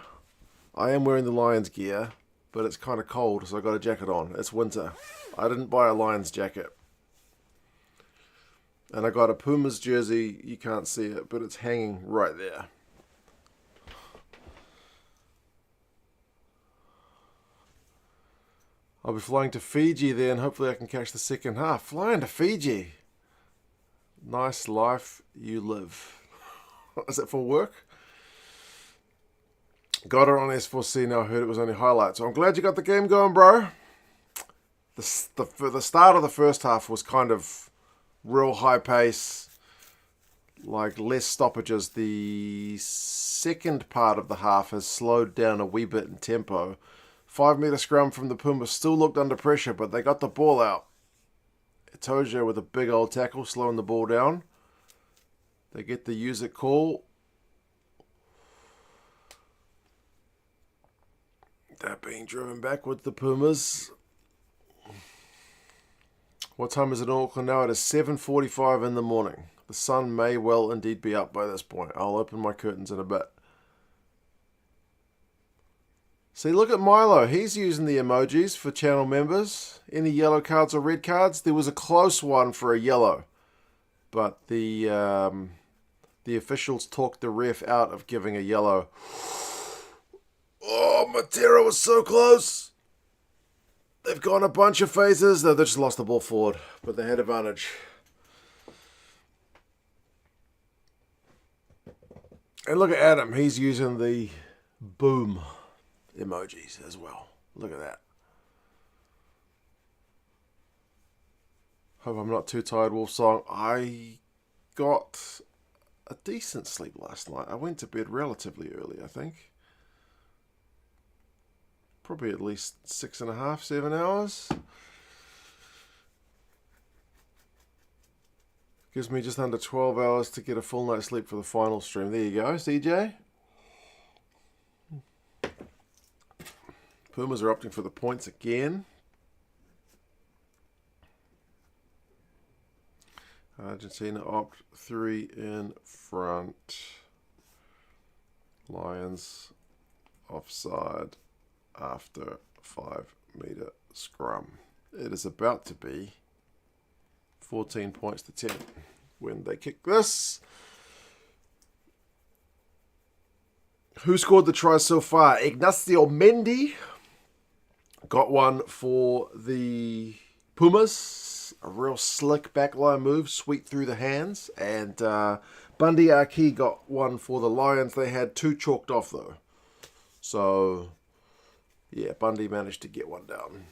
I am wearing the Lions gear, but it's kind of cold, so I got a jacket on. It's winter. I didn't buy a Lions jacket. And I got a Pumas jersey. You can't see it, but it's hanging right there. I'll be flying to Fiji then. Hopefully I can catch the second half. Flying to Fiji. Nice life you live. Is it for work? Got her on S4C now. I heard it was only highlights. So I'm glad you got the game going, bro. The start of the first half was kind of real high pace, like less stoppages. The second part of the half has slowed down a wee bit in tempo. 5-meter scrum from the Pumas still looked under pressure, but they got the ball out. Itoje with a big old tackle, slowing the ball down. They get the use it call. They're being driven back with the Pumas. What time is it in Auckland now? It is 7:45 in the morning. The sun may well indeed be up by this point. I'll open my curtains in a bit. See, look at Milo. He's using the emojis for channel members. Any yellow cards or red cards? There was a close one for a yellow, but the officials talked the ref out of giving a yellow. Oh, Matera was so close. They've gone a bunch of phases. They just lost the ball forward, but they had advantage. And look at Adam. He's using the boom emojis as well. Look at that. Hope I'm not too tired, Wolfsong. I got a decent sleep last night. I went to bed relatively early, I think. Probably at least 6.5, 7 hours. Gives me just under 12 hours to get a full night's sleep for the final stream. There you go, CJ. Pumas are opting for the points again. Argentina opt 3 in front. Lions offside after 5-meter scrum. It is about to be 14 points to 10 when they kick this. Who scored the try so far? Ignacio Mendy got one for the Pumas. A real slick backline move, sweep through the hands. And Bundy Aki got one for the Lions. They had 2 chalked off though. So yeah, Bundy managed to get one down.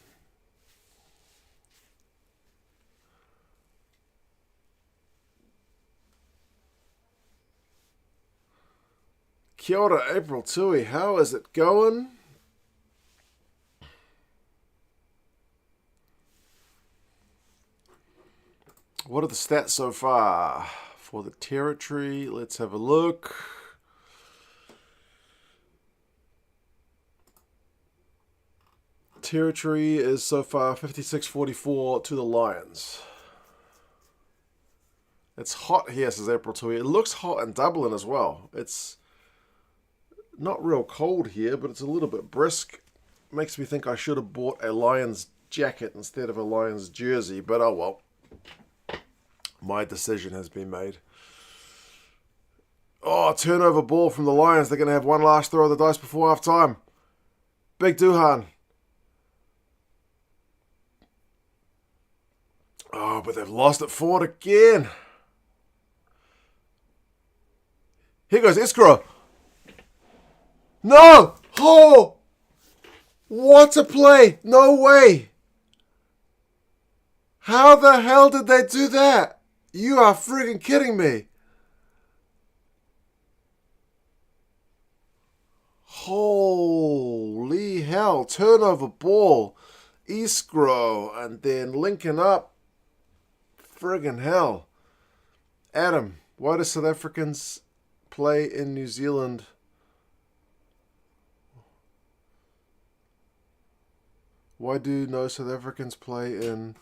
Kia ora, April Tui. How is it going? What are the stats so far for the territory? Let's have a look. Territory is so far 56-44 to the Lions. It's hot here, says April Tui. It looks hot in Dublin as well. It's not real cold here, but it's a little bit brisk. Makes me think I should have bought a Lions jacket instead of a Lions jersey, but oh well. My decision has been made. Oh, turnover ball from the Lions. They're going to have one last throw of the dice before half time. Big Duhan. Oh, but they've lost at Ford again. Here goes Iskra. No! Oh! What a play! No way! How the hell did they do that? You are friggin' kidding me. Holy hell. Turnover ball. Iskro. And then linking up. Friggin' hell. Adam, why do South Africans play in New Zealand? Why do no South Africans play in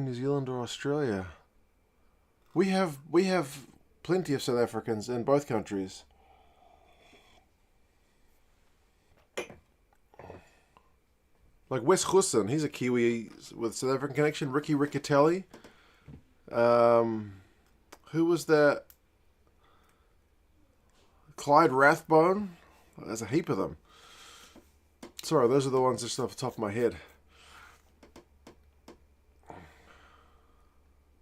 New Zealand or Australia? We have plenty of South Africans in both countries. Like Wes Husson, he's a Kiwi with South African connection. Ricky Riccatelli. Who was that? Clyde Rathbone. There's a heap of them. Sorry, those are the ones just off the top of my head.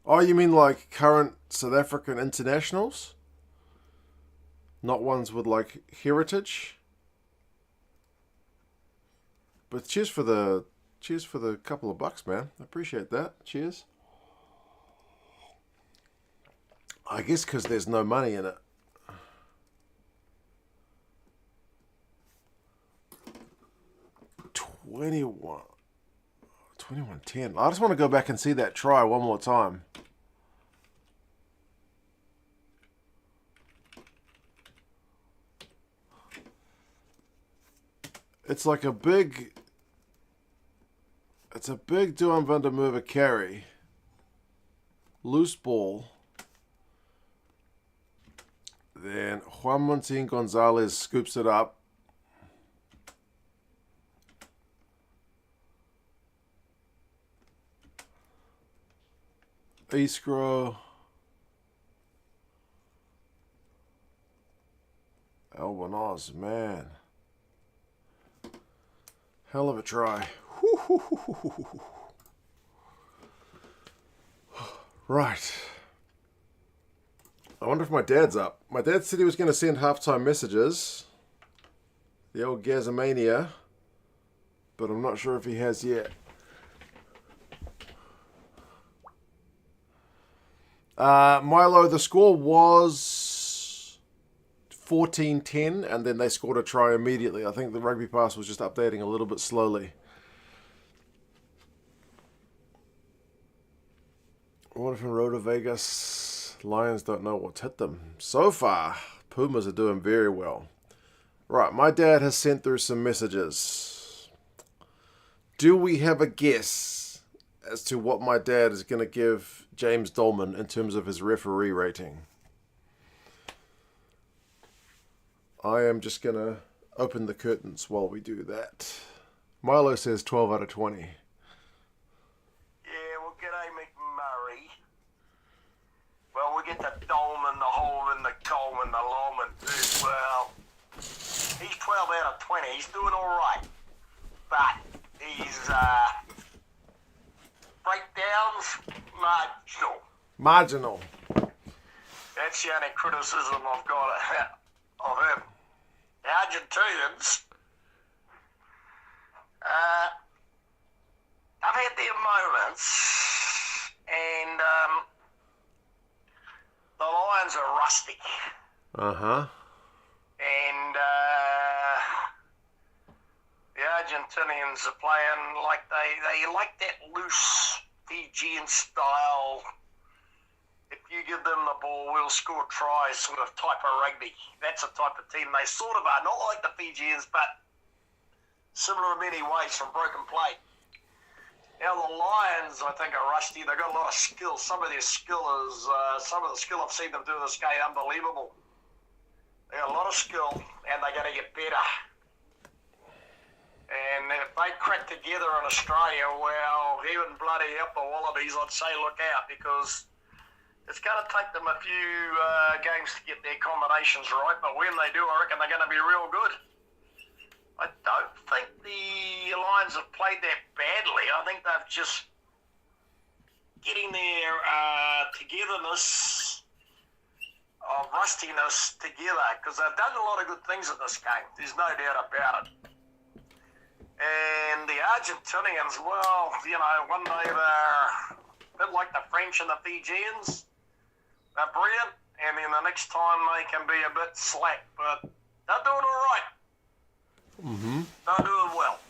Oh, you mean like current South African internationals? Not ones with like heritage? But cheers for the couple of bucks, man. I appreciate that. Cheers. I guess because there's no money in it. $21.10. I just want to go back and see that try one more time. It's like a big... It's a big Duan van der Merwe carry. Loose ball. Then Juan Montin Gonzalez scoops it up. Iskro. Albanos, man. Hell of a try. Right. I wonder if my dad's up. My dad said he was going to send halftime messages. The old Gazamania. But I'm not sure if he has yet. Milo, the score was 14-10, and then they scored a try immediately. I think the Rugby Pass was just updating a little bit slowly. What if in Roda Vegas, Lions don't know what's hit them? So far, Pumas are doing very well. Right, my dad has sent through some messages. Do we have a guess as to what my dad is going to give James Dolman in terms of his referee rating? I am just going to open the curtains while we do that. Milo says 12 out of 20. Yeah, well, g'day, McMurray. Well, we get the Dolman, the Holman, the Coleman, the Lawman. Well, he's 12 out of 20. He's doing all right. But he's, breakdowns, Marginal. That's the only criticism I've got of him. The Argentinians, I've had their moments, and the Lions are rusty. Uh-huh. And the Argentinians are playing like they like that loose Fijian style. If you give them the ball, we'll score tries sort of type of rugby. That's the type of team they sort of are. Not like the Fijians, but similar in many ways from broken plate. Now the Lions, I think, are rusty. They've got a lot of skill. Some of their skill is, some of the skill I've seen them do this game, unbelievable. They got a lot of skill, and they're going to get better. And if they crack together in Australia, well, even bloody upper Wallabies, I'd say look out, because it's going to take them a few games to get their combinations right, but when they do, I reckon they're going to be real good. I don't think the the Lions have played that badly. I think they've just getting their togetherness, rustiness together, because they've done a lot of good things in this game. There's no doubt about it. And the Argentinians, well, you know, one day they're a bit like the French and the Fijians. They're brilliant, and then the next time they can be a bit slack, but they're doing all right. Mm-hmm. They're doing well.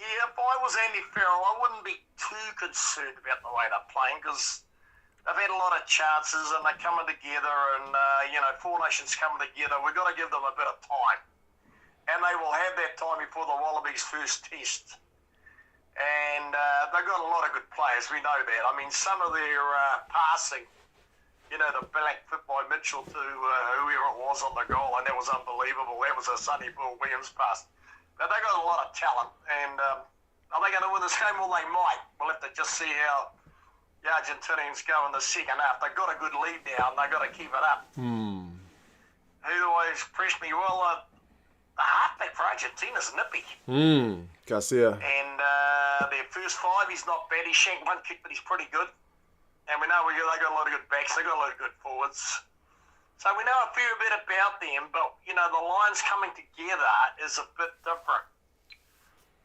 Yeah, if I was Andy Farrell, I wouldn't be too concerned about the way they're playing, because they've had a lot of chances and they're coming together, and, you know, Four Nations coming together. We've got to give them a bit of time. And they will have that time before the Wallabies' first test. And they've got a lot of good players, we know that. I mean, some of their passing, you know, the black foot by Mitchell to whoever it was on the goal, and that was unbelievable. That was a Sonny Bill Williams pass. But they got a lot of talent, and are they going to win this game? Well, they might. We'll have to just see how the Argentinians go in the second half. They've got a good lead now, and they've got to keep it up. Who always impressed me? Well, the halfback for Argentina's nippy. Garcia. And their first five, he's not bad. He shanked one kick, but he's pretty good. And we know they got a lot of good backs. They got a lot of good forwards. So we know a fair bit about them, but, you know, the Lions coming together is a bit different.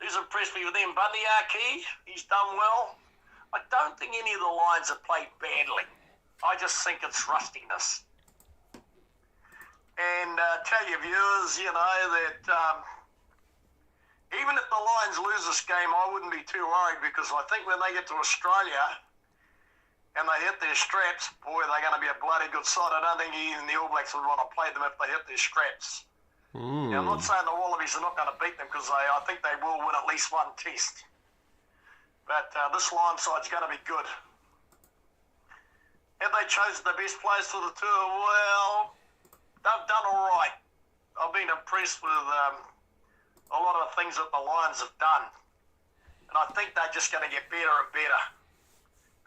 Who's impressed me with them? Bundy Archie, he's done well. I don't think any of the Lions have played badly. I just think it's rustiness. And tell your viewers, you know, that even if the Lions lose this game, I wouldn't be too worried, because I think when they get to Australia and they hit their straps, boy, they're going to be a bloody good side. I don't think even the All Blacks would want to play them if they hit their straps. Now, I'm not saying the Wallabies are not going to beat them, because I think they will win at least one test. But this Lions side's going to be good. Have they chosen the best players for the tour? Well, they've done all right. I've been impressed with a lot of the things that the Lions have done. And I think they're just going to get better and better.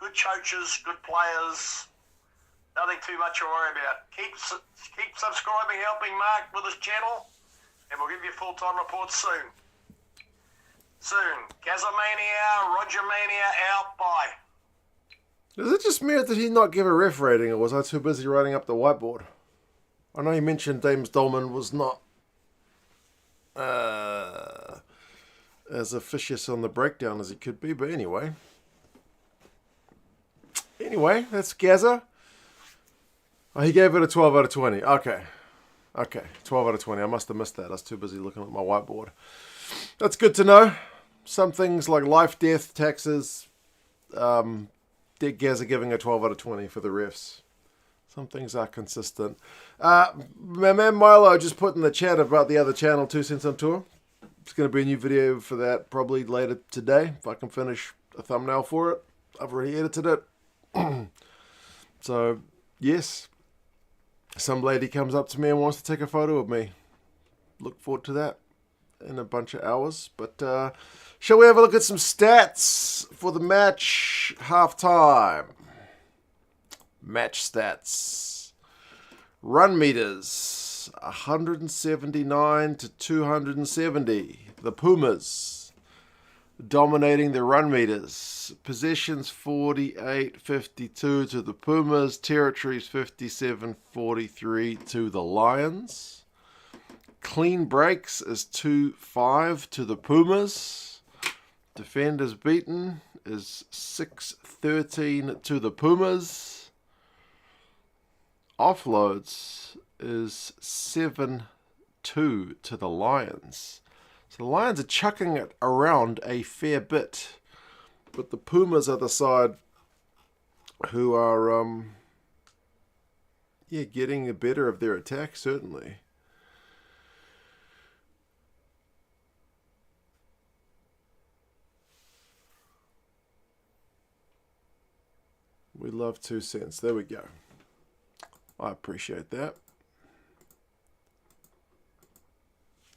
Good coaches, good players. Nothing too much to worry about. Keep subscribing, helping Mark with his channel, and we'll give you full-time reports soon. Gazamania, Roger Mania, out. Bye. Is it just me, or did he not give a ref rating, or was I too busy writing up the whiteboard? I know you mentioned James Dolman was not as officious on the breakdown as he could be, but anyway. Anyway, that's Gaza. Oh, he gave it a 12 out of 20. Okay, 12 out of 20. I must have missed that. I was too busy looking at my whiteboard. That's good to know. Some things like life, death, taxes, Gaza giving a 12 out of 20 for the refs. Some things are consistent. My man Milo just put in the chat about the other channel, 2 Cents on Tour. It's going to be a new video for that probably later today, if I can finish a thumbnail for it. I've already edited it. So, yes. Some lady comes up to me and wants to take a photo of me. Look forward to that in a bunch of hours. But shall we have a look at some stats for the match halftime? Match stats. Run meters, 179 to 270. The Pumas dominating the run meters. Possessions 48-52 to the Pumas. Territories 57-43 to the Lions. Clean breaks is 2-5 to the Pumas. Defenders beaten is 6-13 to the Pumas. Offloads is 7-2 to the Lions. So the Lions are chucking it around a fair bit. But the Pumas are the side who are getting the better of their attack, certainly. We love 2 cents. There we go. I appreciate that.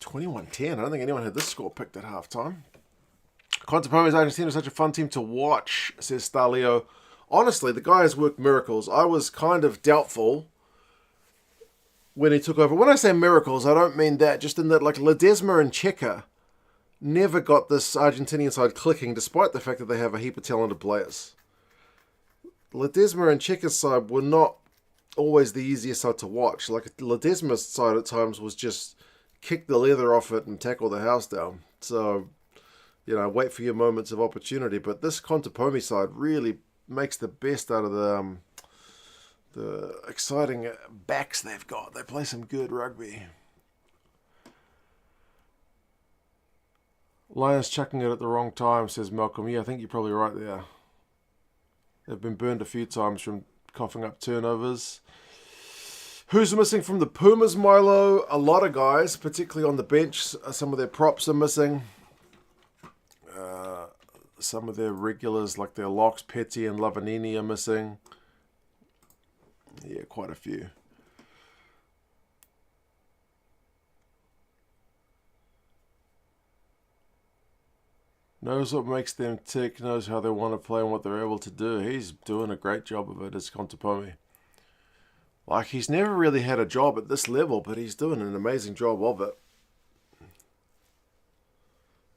21-10. I don't think anyone had this score picked at halftime. Contepome's Argentina is such a fun team to watch, says Stalio. Honestly, the guy has worked miracles. I was kind of doubtful when he took over. When I say miracles, I don't mean that. Just in that, like, Ledesma and Checker never got this Argentinian side clicking, despite the fact that they have a heap of talented players. Ledesma and Cheika's side were not always the easiest side to watch. Like, Ledesma's side at times was just kick the leather off it and tackle the house down. So, you know, wait for your moments of opportunity. But this Contepomi side really makes the best out of the exciting backs they've got. They play some good rugby. Lions chucking it at the wrong time, says Malcolm. Yeah, I think you're probably right there. They've been burned a few times from coughing up turnovers. Who's missing from the Pumas, Milo? A lot of guys, particularly on the bench. Some of their props are missing. Some of their regulars, like their locks, Petty and Lavanini, are missing. Yeah, quite a few. Knows what makes them tick, knows how they want to play and what they're able to do. He's doing a great job of it as Contepomi. Like, he's never really had a job at this level, but he's doing an amazing job of it.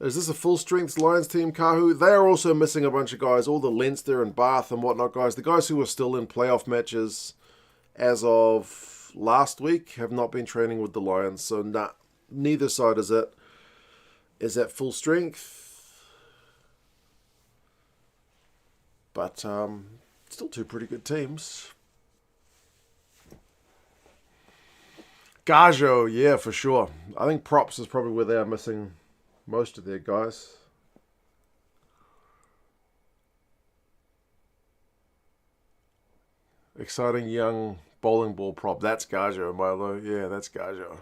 Is this a full-strength Lions team, Kahu? They are also missing a bunch of guys, all the Leinster and Bath and whatnot guys. The guys who are still in playoff matches as of last week have not been training with the Lions, so neither side is at full strength. But still two pretty good teams. Gajo, yeah, for sure. I think props is probably where they are missing most of their guys. Exciting young bowling ball prop. That's Gajo, Milo. Yeah, that's Gajo.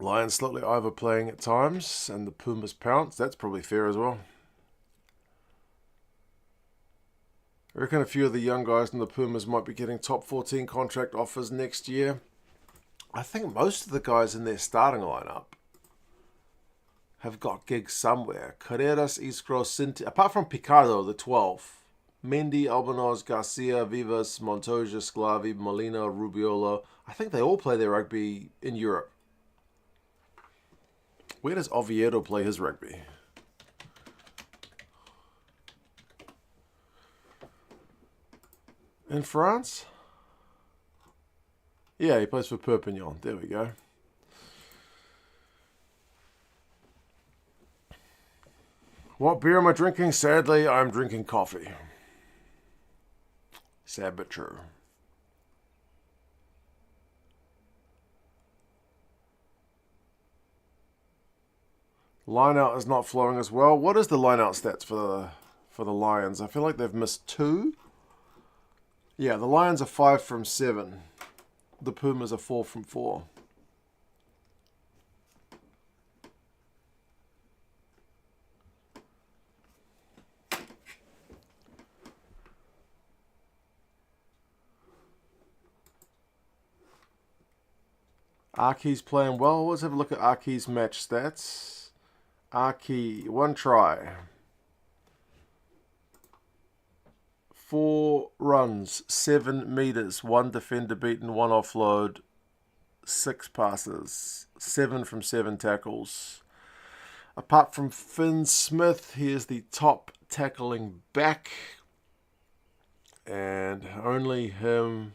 Lions slightly overplaying at times, and the Pumas pounce. That's probably fair as well. I reckon a few of the young guys in the Pumas might be getting top 14 contract offers next year. I think most of the guys in their starting lineup have got gigs somewhere. Carreras, Iskro, Cinti, apart from Picardo, the 12. Mendy, Albanos, Garcia, Vivas, Montoya, Sclavi, Molina, Rubiola. I think they all play their rugby in Europe. Where does Oviedo play his rugby? In France? Yeah, he plays for Perpignan. There we go. What beer am I drinking? Sadly, I'm drinking coffee. Sad but true. Line-out is not flowing as well. What is the line-out stats for the Lions? I feel like they've missed 2. Yeah, the Lions are 5 from 7. The Pumas are 4 from 4. Arki's playing well. Let's have a look at Arki's match stats. Arki, 1 try. 4 runs, 7 meters, 1 defender beaten, 1 offload, 6 passes, 7 from 7 tackles. Apart from Finn Smith, he is the top tackling back. And only him,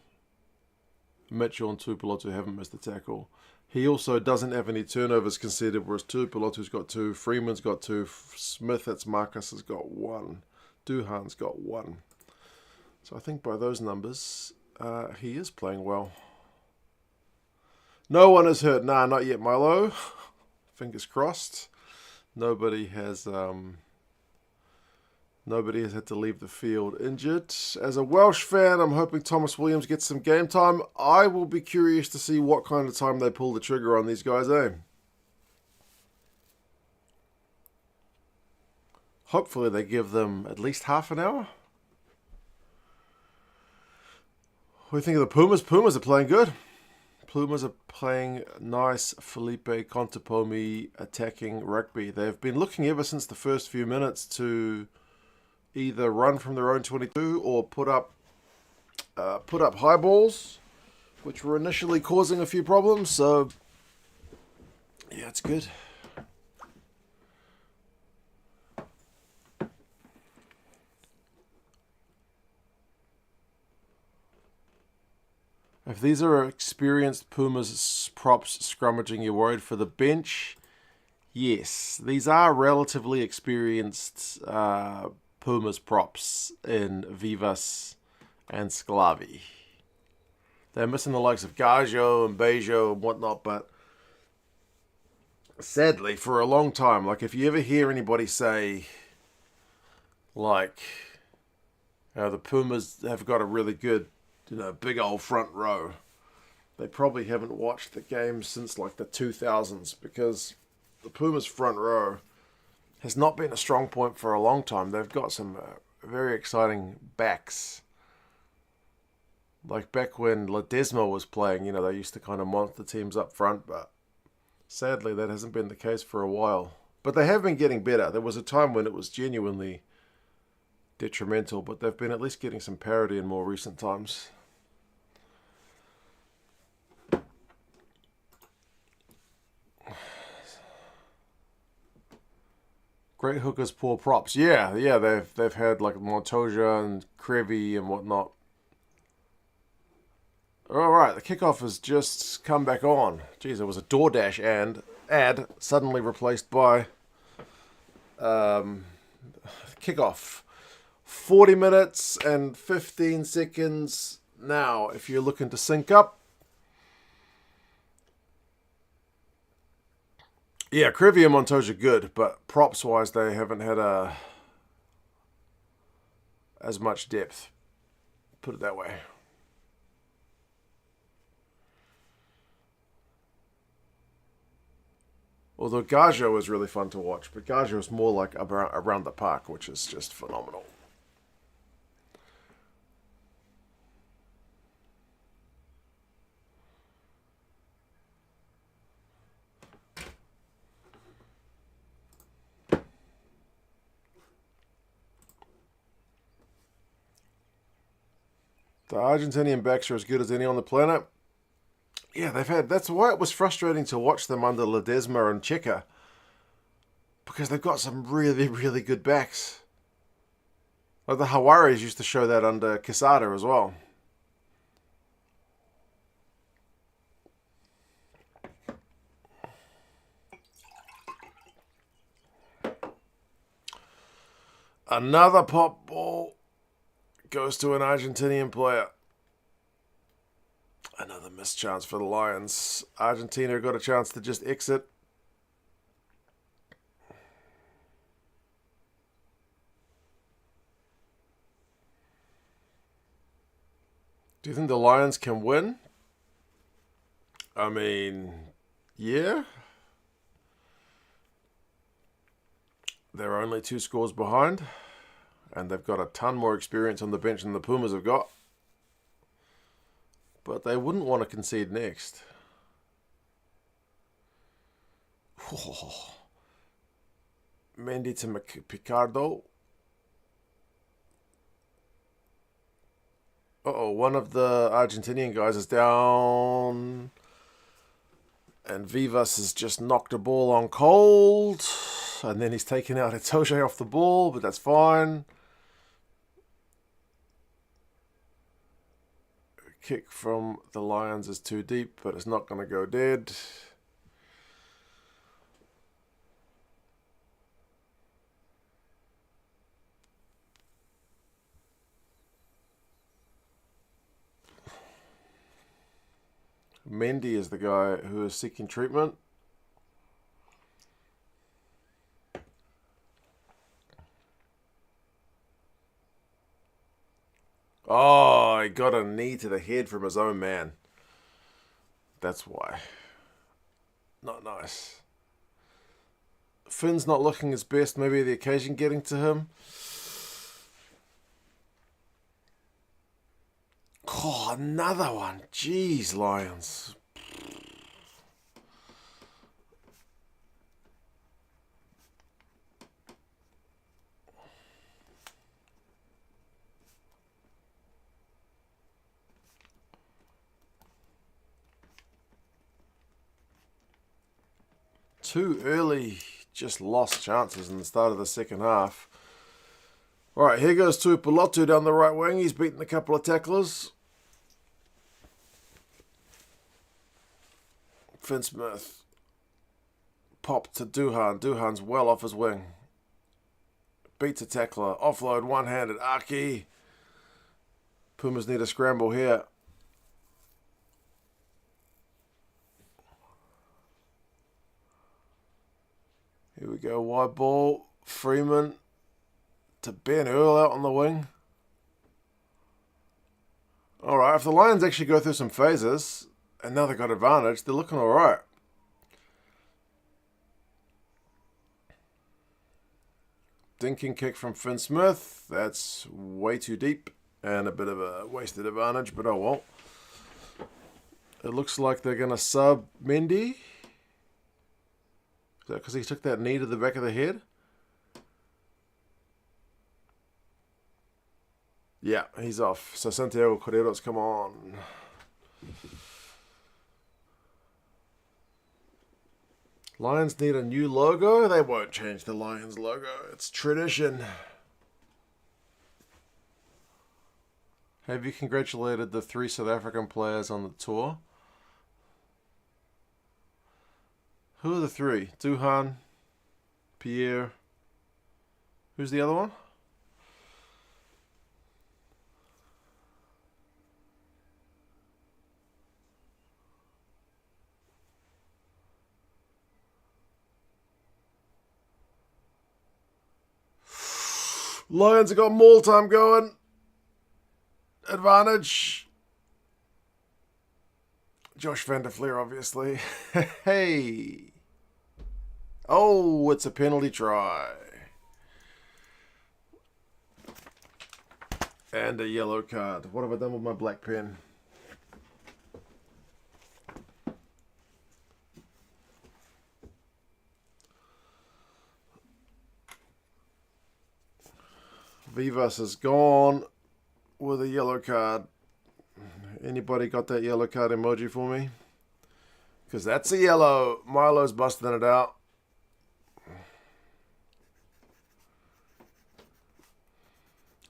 Mitchell and Tupelotu haven't missed a tackle. He also doesn't have any turnovers conceded, whereas Tupelotu's got 2, Freeman's got 2, Smith, that's Marcus, has got 1. Duhan's got 1. So I think by those numbers, he is playing well. No one is hurt. Nah, not yet, Milo. Fingers crossed. Nobody has had to leave the field injured. As a Welsh fan, I'm hoping Thomas Williams gets some game time. I will be curious to see what kind of time they pull the trigger on these guys, eh? Hopefully they give them at least half an hour. What do you think of the Pumas? Pumas are playing good. Pumas are playing nice Felipe Contepomi attacking rugby. They've been looking ever since the first few minutes to either run from their own 22 or put up put up high balls, which were initially causing a few problems. So, yeah, it's good. If these are experienced Pumas props scrummaging, you're worried for the bench? Yes, these are relatively experienced Pumas props in Vivas and Sclavi. They're missing the likes of Gajo and Bejo and whatnot, but sadly, for a long time, like if you ever hear anybody say, like, the Pumas have got a really good, big old front row, they probably haven't watched the game since like the 2000s, because the Pumas front row has not been a strong point for a long time. They've got some very exciting backs. Like back when Ledesma was playing, they used to kind of monster teams up front, but sadly that hasn't been the case for a while. But they have been getting better. There was a time when it was genuinely detrimental, but they've been at least getting some parity in more recent times. Great hookers, poor props. Yeah, they've had like Montoya and Krevy and whatnot. All right, the kickoff has just come back on. Geez, there was a DoorDash ad suddenly replaced by kickoff. 40 minutes and 15 seconds now. If you're looking to sync up, yeah, Krivy and Montoya are good, but props wise, they haven't had as much depth. Put it that way. Although Gajo is really fun to watch, but Gajo is more like around the park, which is just phenomenal. The Argentinian backs are as good as any on the planet. Yeah, that's why it was frustrating to watch them under Ledesma and Checa. Because they've got some really, really good backs. Like the Hawaris used to show that under Quesada as well. Another pop ball goes to an Argentinian player. Another missed chance for the Lions. Argentina got a chance to just exit. Do you think the Lions can win? I mean, yeah. They're only 2 scores behind, and they've got a ton more experience on the bench than the Pumas have got. But they wouldn't want to concede next. Oh. Mendy to Picardo. Uh-oh, one of the Argentinian guys is down. And Vivas has just knocked a ball on cold. And then he's taken out Itoje off the ball, but that's fine. Kick from the Lions is too deep, but it's not going to go dead. Mendy is the guy who is seeking treatment. Oh, he got a knee to the head from his own man. That's why. Not nice. Finn's not looking his best. Maybe the occasion getting to him. Oh, another one. Jeez, Lions. Too early, just lost chances in the start of the second half. All right, here goes Tuipulotu down the right wing. He's beaten a couple of tacklers. Finsmith. Pop to Duhan. Duhan's well off his wing. Beats a tackler. Offload, one-handed. Aki. Pumas need a scramble here. Here we go. Wide ball. Freeman to Ben Earl out on the wing. Alright, if the Lions actually go through some phases, and now they've got advantage, they're looking alright. Dinking kick from Finn Smith. That's way too deep and a bit of a wasted advantage, but oh well. It looks like they're going to sub Mendy. Is that because he took that knee to the back of the head? Yeah, he's off. So Santiago Cordero's come on. Lions need a new logo. They won't change the Lions logo. It's tradition. Have you congratulated the 3 South African players on the tour? Who are the 3? Duhan, Pierre. Who's the other one? Lions have got maul time going. Advantage. Josh Van der Fleer, obviously. Hey. Oh, it's a penalty try. And a yellow card. What have I done with my black pen? Vivas is gone with a yellow card. Anybody got that yellow card emoji for me? Because that's a yellow. Milo's busting it out.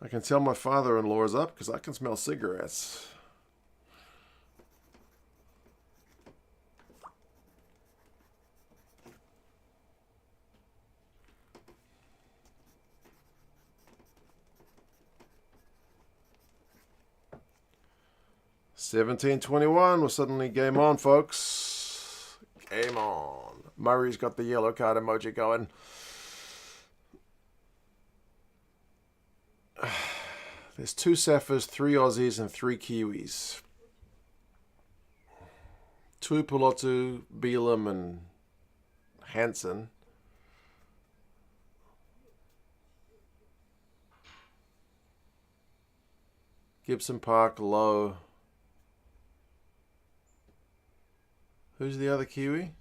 I can tell my father-in-law is up because I can smell cigarettes. $17-21. We're suddenly game on, folks. Game on. Murray's got the yellow card emoji going. There's 2 Saffers, 3 Aussies, and 3 Kiwis. Tuipulotu, Beelam, and Hansen. Gibson Park, Lowe. Who's the other Kiwi?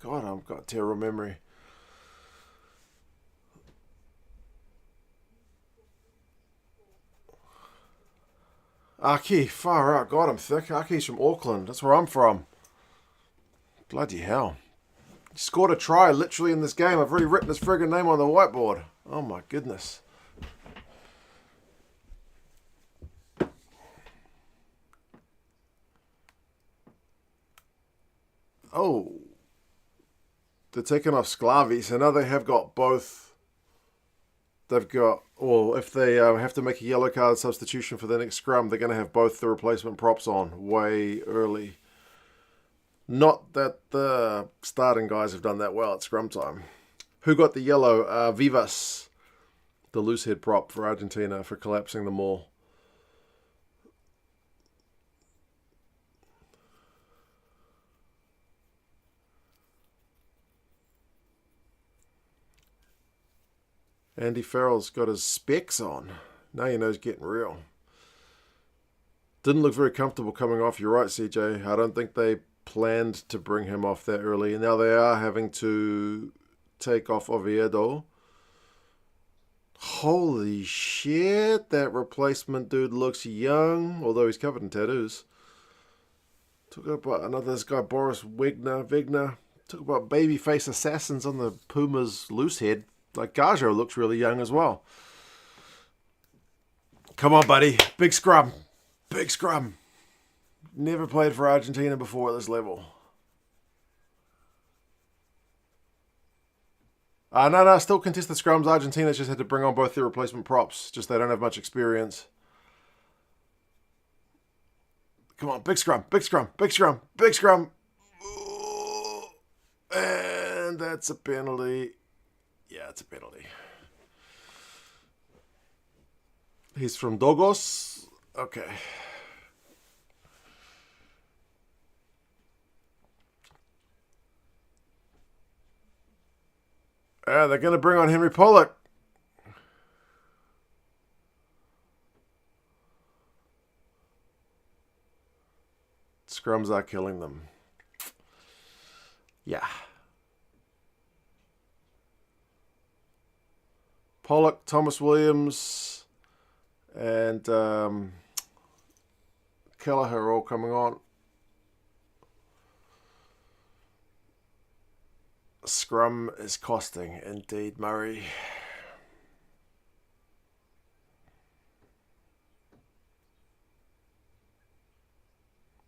God, I've got terrible memory. Aki, far out. God, I'm thick. Aki's from Auckland. That's where I'm from. Bloody hell. He scored a try literally in this game. I've already written his friggin' name on the whiteboard. Oh my goodness. Oh. They're taking off Sclavi, so now they have got both. They've got, or if they have to make a yellow card substitution for the next scrum, they're going to have both the replacement props on way early. Not that the starting guys have done that well at scrum time. Who got the yellow? Vivas, the loose head prop for Argentina for collapsing the maul. Andy Farrell's got his specs on. Now you know he's getting real. Didn't look very comfortable coming off. You're right, CJ. I don't think they planned to bring him off that early. And now they are having to take off Oviedo. Holy shit. That replacement dude looks young, although he's covered in tattoos. Took up another this guy, Boris Wigner. Talk about babyface assassins on the Puma's loose head. Like, Gajo looks really young as well. Come on, buddy. Big scrum. Big scrum. Never played for Argentina before at this level. No, still contested scrums. Argentina just had to bring on both their replacement props. Just they don't have much experience. Come on, big scrum, big scrum, big scrum, big scrum. Ooh, and that's a penalty. Yeah, it's a penalty. He's from Dogos. Okay. They're going to bring on Henry Pollock. Scrums are killing them. Yeah. Pollock, Thomas Williams, and Kelleher are all coming on. Scrum is costing, indeed, Murray.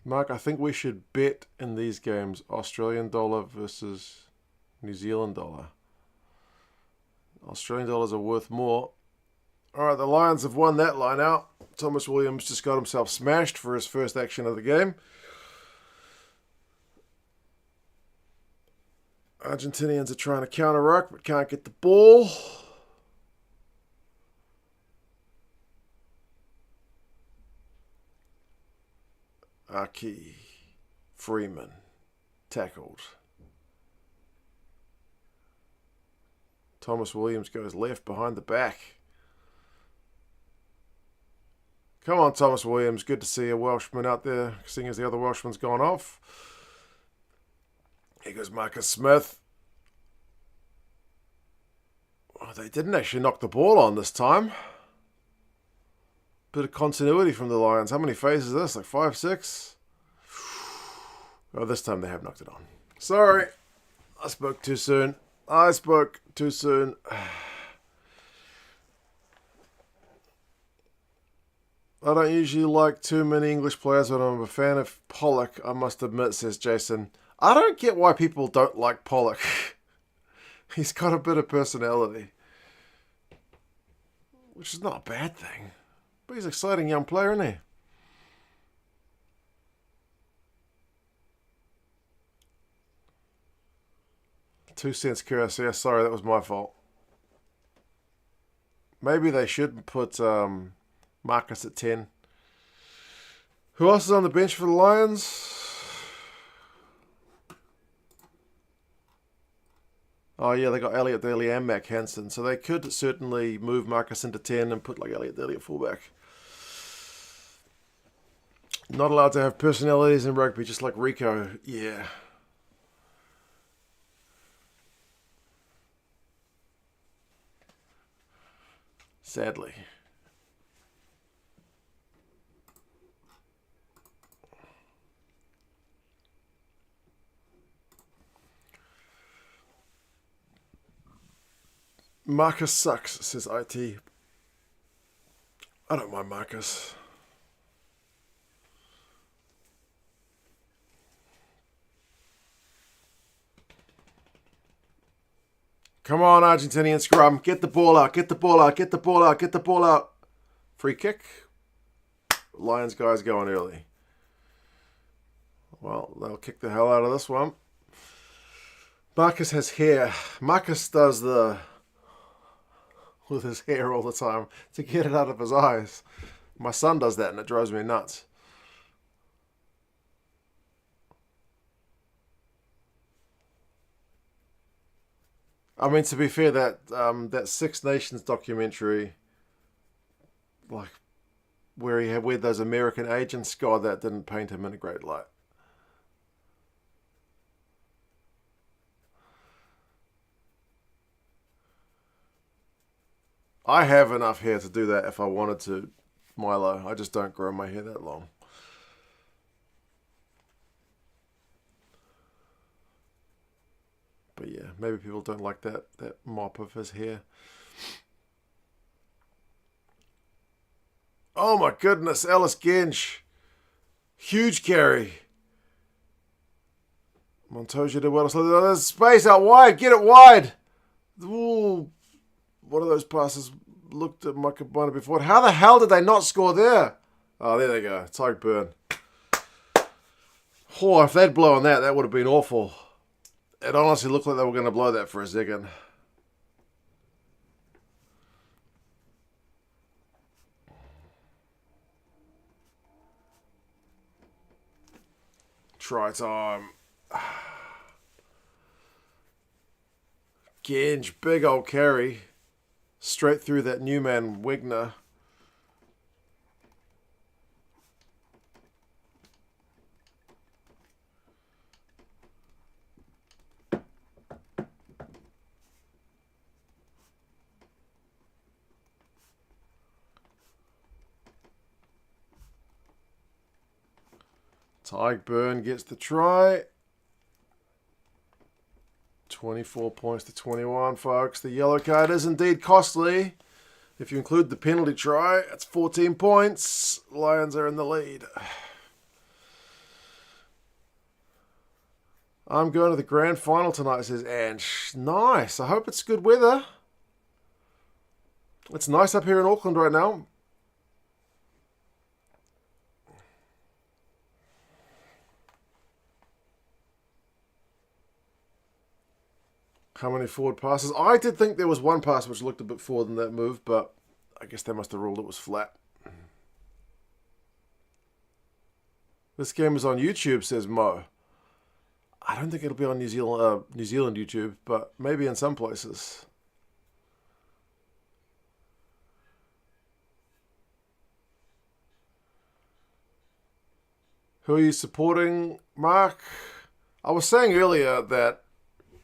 Mark, I think we should bet in these games Australian dollar versus New Zealand dollar. Australian dollars are worth more. All right, the Lions have won that line out. Thomas Williams just got himself smashed for his first action of the game. Argentinians are trying to counter-ruck but can't get the ball. Aki, Freeman, tackled. Thomas Williams goes left behind the back. Come on, Thomas Williams. Good to see a Welshman out there, seeing as the other Welshman's gone off. Here goes Marcus Smith. Oh, they didn't actually knock the ball on this time. Bit of continuity from the Lions. How many phases is this? Like 5, 6? Oh, this time they have knocked it on. Sorry. I spoke too soon. I don't usually like too many English players, but I'm a fan of Pollock, I must admit, says Jason. I don't get why people don't like Pollock. He's got a bit of personality. Which is not a bad thing. But he's an exciting young player, isn't he? $0.02 curse. Yeah, sorry, that was my fault. Maybe they should put Marcus at 10. Who else is on the bench for the Lions? Oh, yeah, they got Elliot Daly and Mac Hansen. So they could certainly move Marcus into 10 and put like Elliot Daly at fullback. Not allowed to have personalities in rugby, just like Rico. Yeah. Sadly. Marcus sucks, says IT. I don't mind Marcus. Come on, Argentinian scrum. Get the ball out. Get the ball out. Get the ball out. Get the ball out. Free kick. Lions guys going early. Well, they'll kick the hell out of this one. Marcus has hair. Marcus does the... with his hair all the time to get it out of his eyes. My son does that and it drives me nuts. I mean, to be fair, that Six Nations documentary, like where he had with those American agents, God, that didn't paint him in a great light. I have enough hair to do that if I wanted to, Milo. I just don't grow my hair that long. But yeah, maybe people don't like that mop of his hair. Oh my goodness, Ellis Gensch. Huge carry. Montoya did well. So there's space out wide. Get it wide. Ooh. One of those passes looked at Micah Bonner before. How the hell did they not score there? Oh, there they go. Tyke Burn. Oh, if they'd blown that, that would have been awful. It honestly looked like they were going to blow that for a second. Try time. Genj, big old carry. Straight through that new man, Wigner. Tyke Burn gets the try. 24 points to 21, folks. The yellow card is indeed costly. If you include the penalty try, it's 14 points. Lions are in the lead. I'm going to the grand final tonight, says Ange. Nice. I hope it's good weather. It's nice up here in Auckland right now. How many forward passes? I did think there was one pass which looked a bit forward in that move, but I guess they must have ruled it was flat. This game is on YouTube, says Mo. I don't think it'll be on New Zealand YouTube, but maybe in some places. Who are you supporting, Mark? I was saying earlier that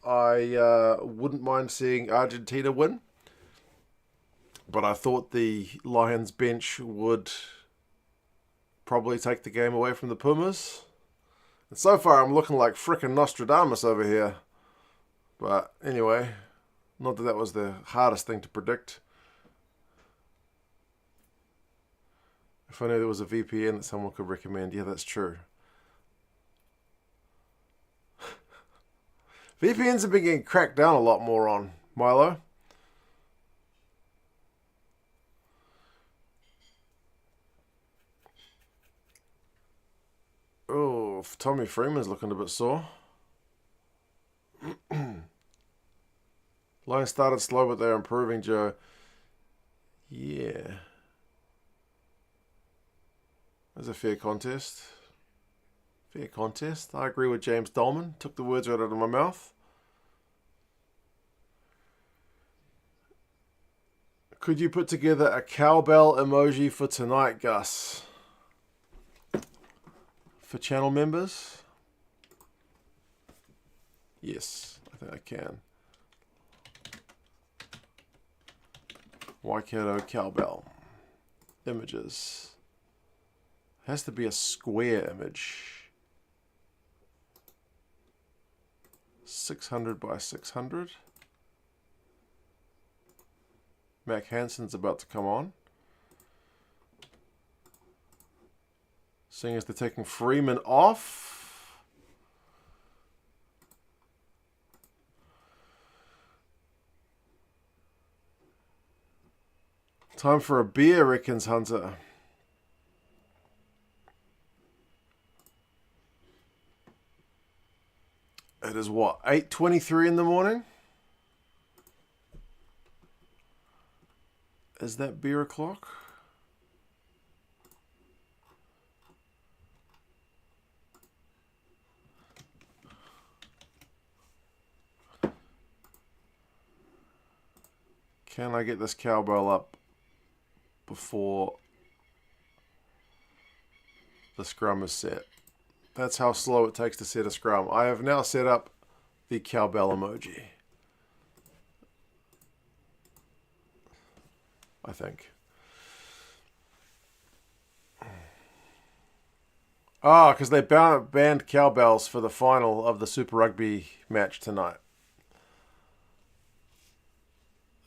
I wouldn't mind seeing Argentina win, but I thought the Lions bench would probably take the game away from the Pumas. And so far I'm looking like frickin' Nostradamus over here. But anyway, not that that was the hardest thing to predict. If I knew there was a VPN that someone could recommend, yeah, that's true. VPNs have been getting cracked down a lot more on, Milo. Oh, Tommy Freeman's looking a bit sore. Lions started slow, but they're improving, Joe. Yeah. That's a fair contest. Fair contest. I agree with James Dolman. Took the words right out of my mouth. Could you put together a cowbell emoji for tonight, Gus? For channel members? Yes, I think I can. Waikato cowbell. Images. Has to be a square image. 600 by 600. Mac Hansen's about to come on. Seeing as they're taking Freeman off. Time for a beer, reckons Hunter. It is what, 8:23 in the morning? Is that beer o'clock? Can I get this cowbell up before the scrum is set? That's how slow it takes to set a scrum. I have now set up the cowbell emoji. I think. Ah, because they banned cowbells for the final of the Super Rugby match tonight.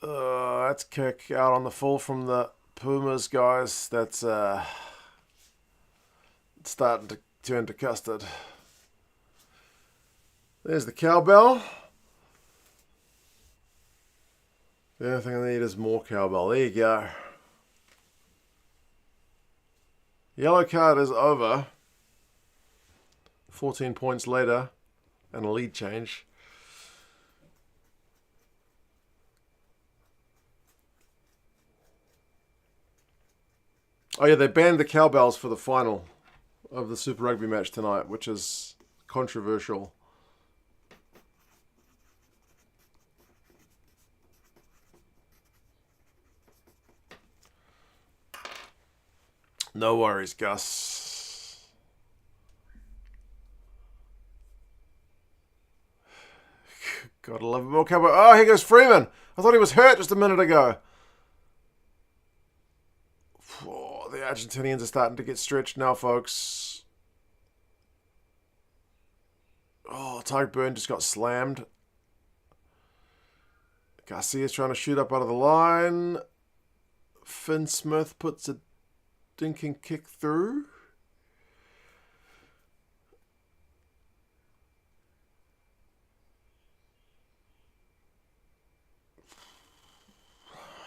That's kick out on the full from the Pumas, guys. That's starting to turn to custard. There's the cowbell. The only thing I need is more cowbell. There you go. Yellow card is over. 14 points later and a lead change. Oh yeah, they banned the cowbells for the final of the Super Rugby match tonight, which is controversial. No worries, Gus. Gotta love more cowbell. Oh, here goes Freeman. I thought he was hurt just a minute ago. Oh, the Argentinians are starting to get stretched now, folks. Oh, Tyke Byrne just got slammed. Garcia's trying to shoot up out of the line. Finn Smith puts a dinking kick through.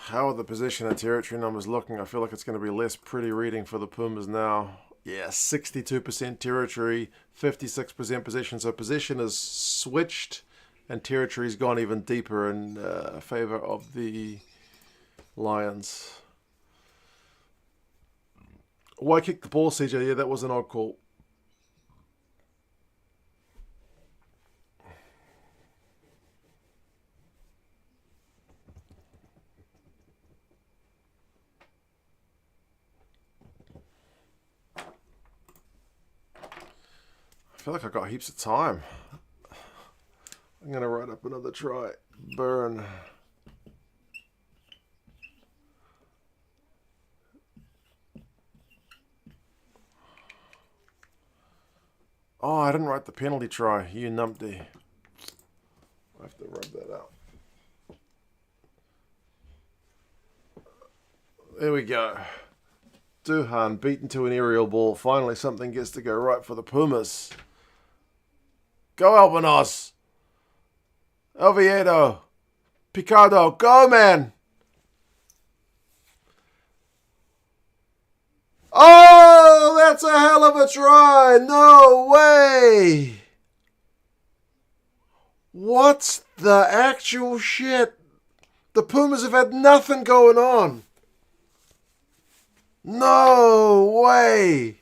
How are the position and territory numbers looking? I feel like it's going to be less pretty reading for the Pumas now. Yeah, 62% territory, 56% position. So position is switched and territory's gone even deeper in favor of the Lions. Why kick the ball, CJ? Yeah, that was an odd call. I feel like I got heaps of time. I'm going to write up another try. Burn. Oh, I didn't write the penalty try. You numpty. I have to rub that out. There we go. Duhan beaten to an aerial ball. Finally, something gets to go right for the Pumas. Go, Albanos. Oviedo. Picardo. Go, man. Oh, that's a hell of a try. No way. What's the actual shit? The Pumas have had nothing going on. No way.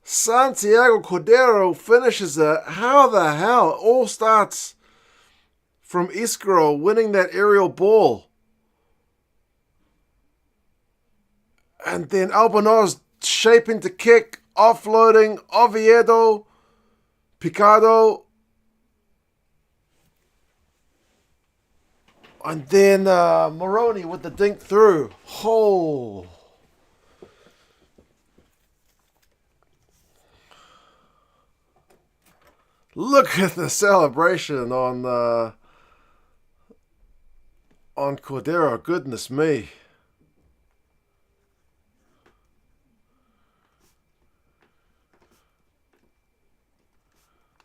Santiago Cordero finishes it. How the hell? It all starts from Iscaro winning that aerial ball. And then Albanos shaping to kick, offloading, Oviedo, Picardo. And then Moroni with the dink through. Oh. Look at the celebration on Cordero. Goodness me.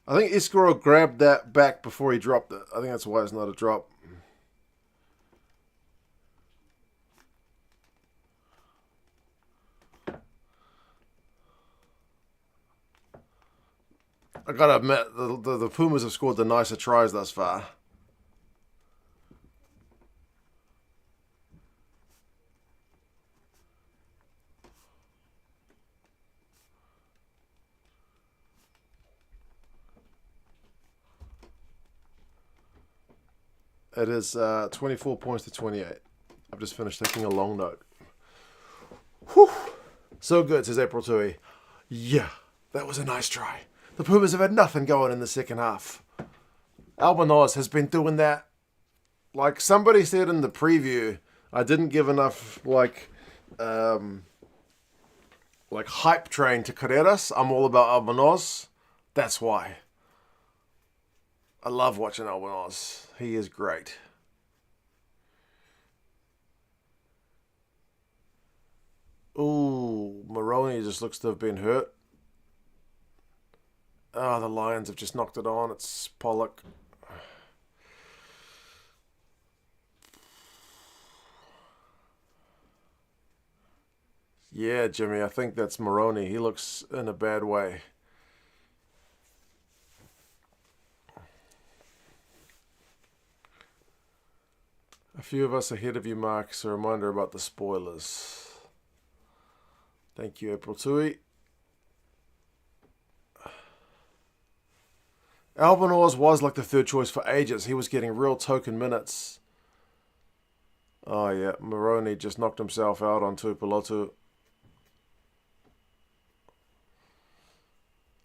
I think Iscaro grabbed that back before he dropped it. I think that's why it's not a drop. I gotta admit, the Pumas have scored the nicer tries thus far. It is 24 points to 28. I've just finished taking a long note. Whew. So good, says April Tui. Yeah, that was a nice try. The Pumas have had nothing going in the second half. Albanos has been doing that. Like somebody said in the preview, I didn't give enough like hype train to Carreras. I'm all about Albanos. That's why. I love watching Albanos. He is great. Ooh, Maroney just looks to have been hurt. Oh, the Lions have just knocked it on. It's Pollock. Yeah, Jimmy, I think that's Maroney. He looks in a bad way. A few of us ahead of you, Mark, so a reminder about the spoilers. Thank you, April Tui. Albanose was like the third choice for ages. He was getting real token minutes. Oh, yeah. Maroney just knocked himself out on Tuipulotu.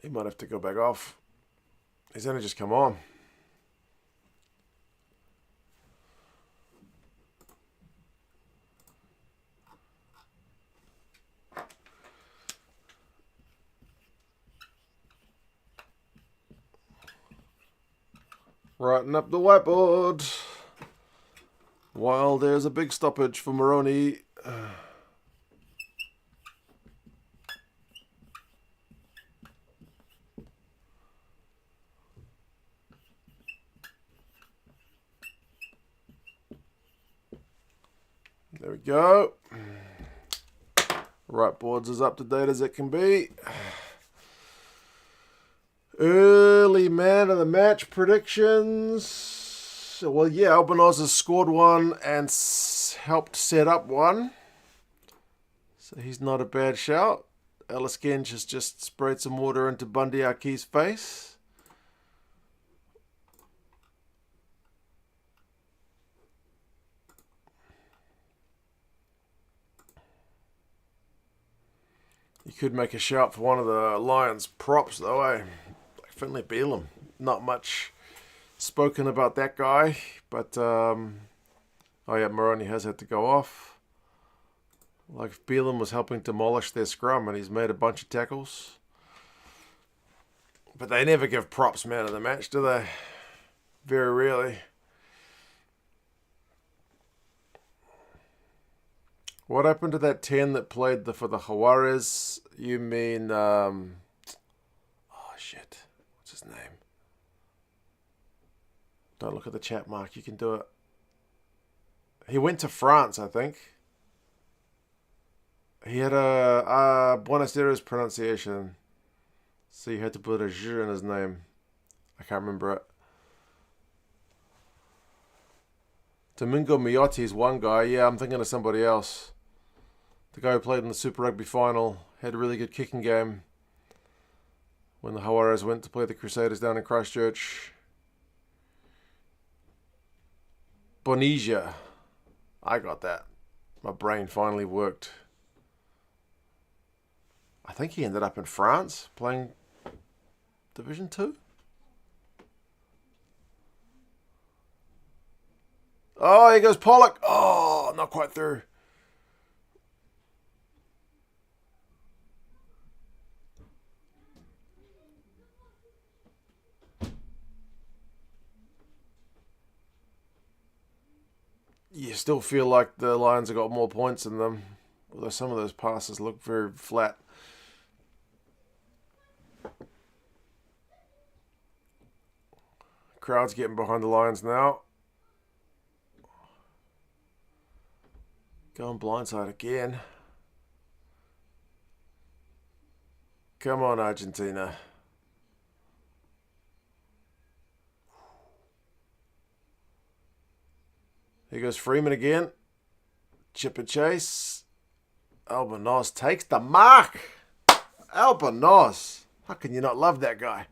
He might have to go back off. He's only just come on. Writing up the whiteboard. While there's a big stoppage for Maroney. There we go. Whiteboard's as up to date as it can be. Early man of the match predictions. Well, yeah, Albanose has scored one and helped set up one. So he's not a bad shout. Ellis Genge has just sprayed some water into Bundy Aki's face. You could make a shout for one of the Lions props, though, eh? Like Finlay Bealham. Not much spoken about that guy, but oh yeah, Maroney has had to go off. Like if Bealham was helping demolish their scrum, and he's made a bunch of tackles. But they never give props man of the match, do they? Very rarely. What happened to that 10 that played for the Juarez? You mean, oh shit, what's his name? Don't look at the chat, Mark, you can do it. He went to France, I think. He had a Buenos Aires pronunciation, so you had to put a J in his name. I can't remember it. Domingo Miotti is one guy. Yeah, I'm thinking of somebody else. The guy who played in the Super Rugby final had a really good kicking game when the Juarez went to play the Crusaders down in Christchurch. Bonisia. I got that. My brain finally worked. I think he ended up in France playing Division 2. Oh, here goes Pollock. Oh, not quite through. You still feel like the Lions have got more points in them, although some of those passes look very flat. Crowd's getting behind the Lions now. Going blindside again. Come on, Argentina. Here goes Freeman again. Chip and chase. Albanose takes the mark. Albanose. How can you not love that guy?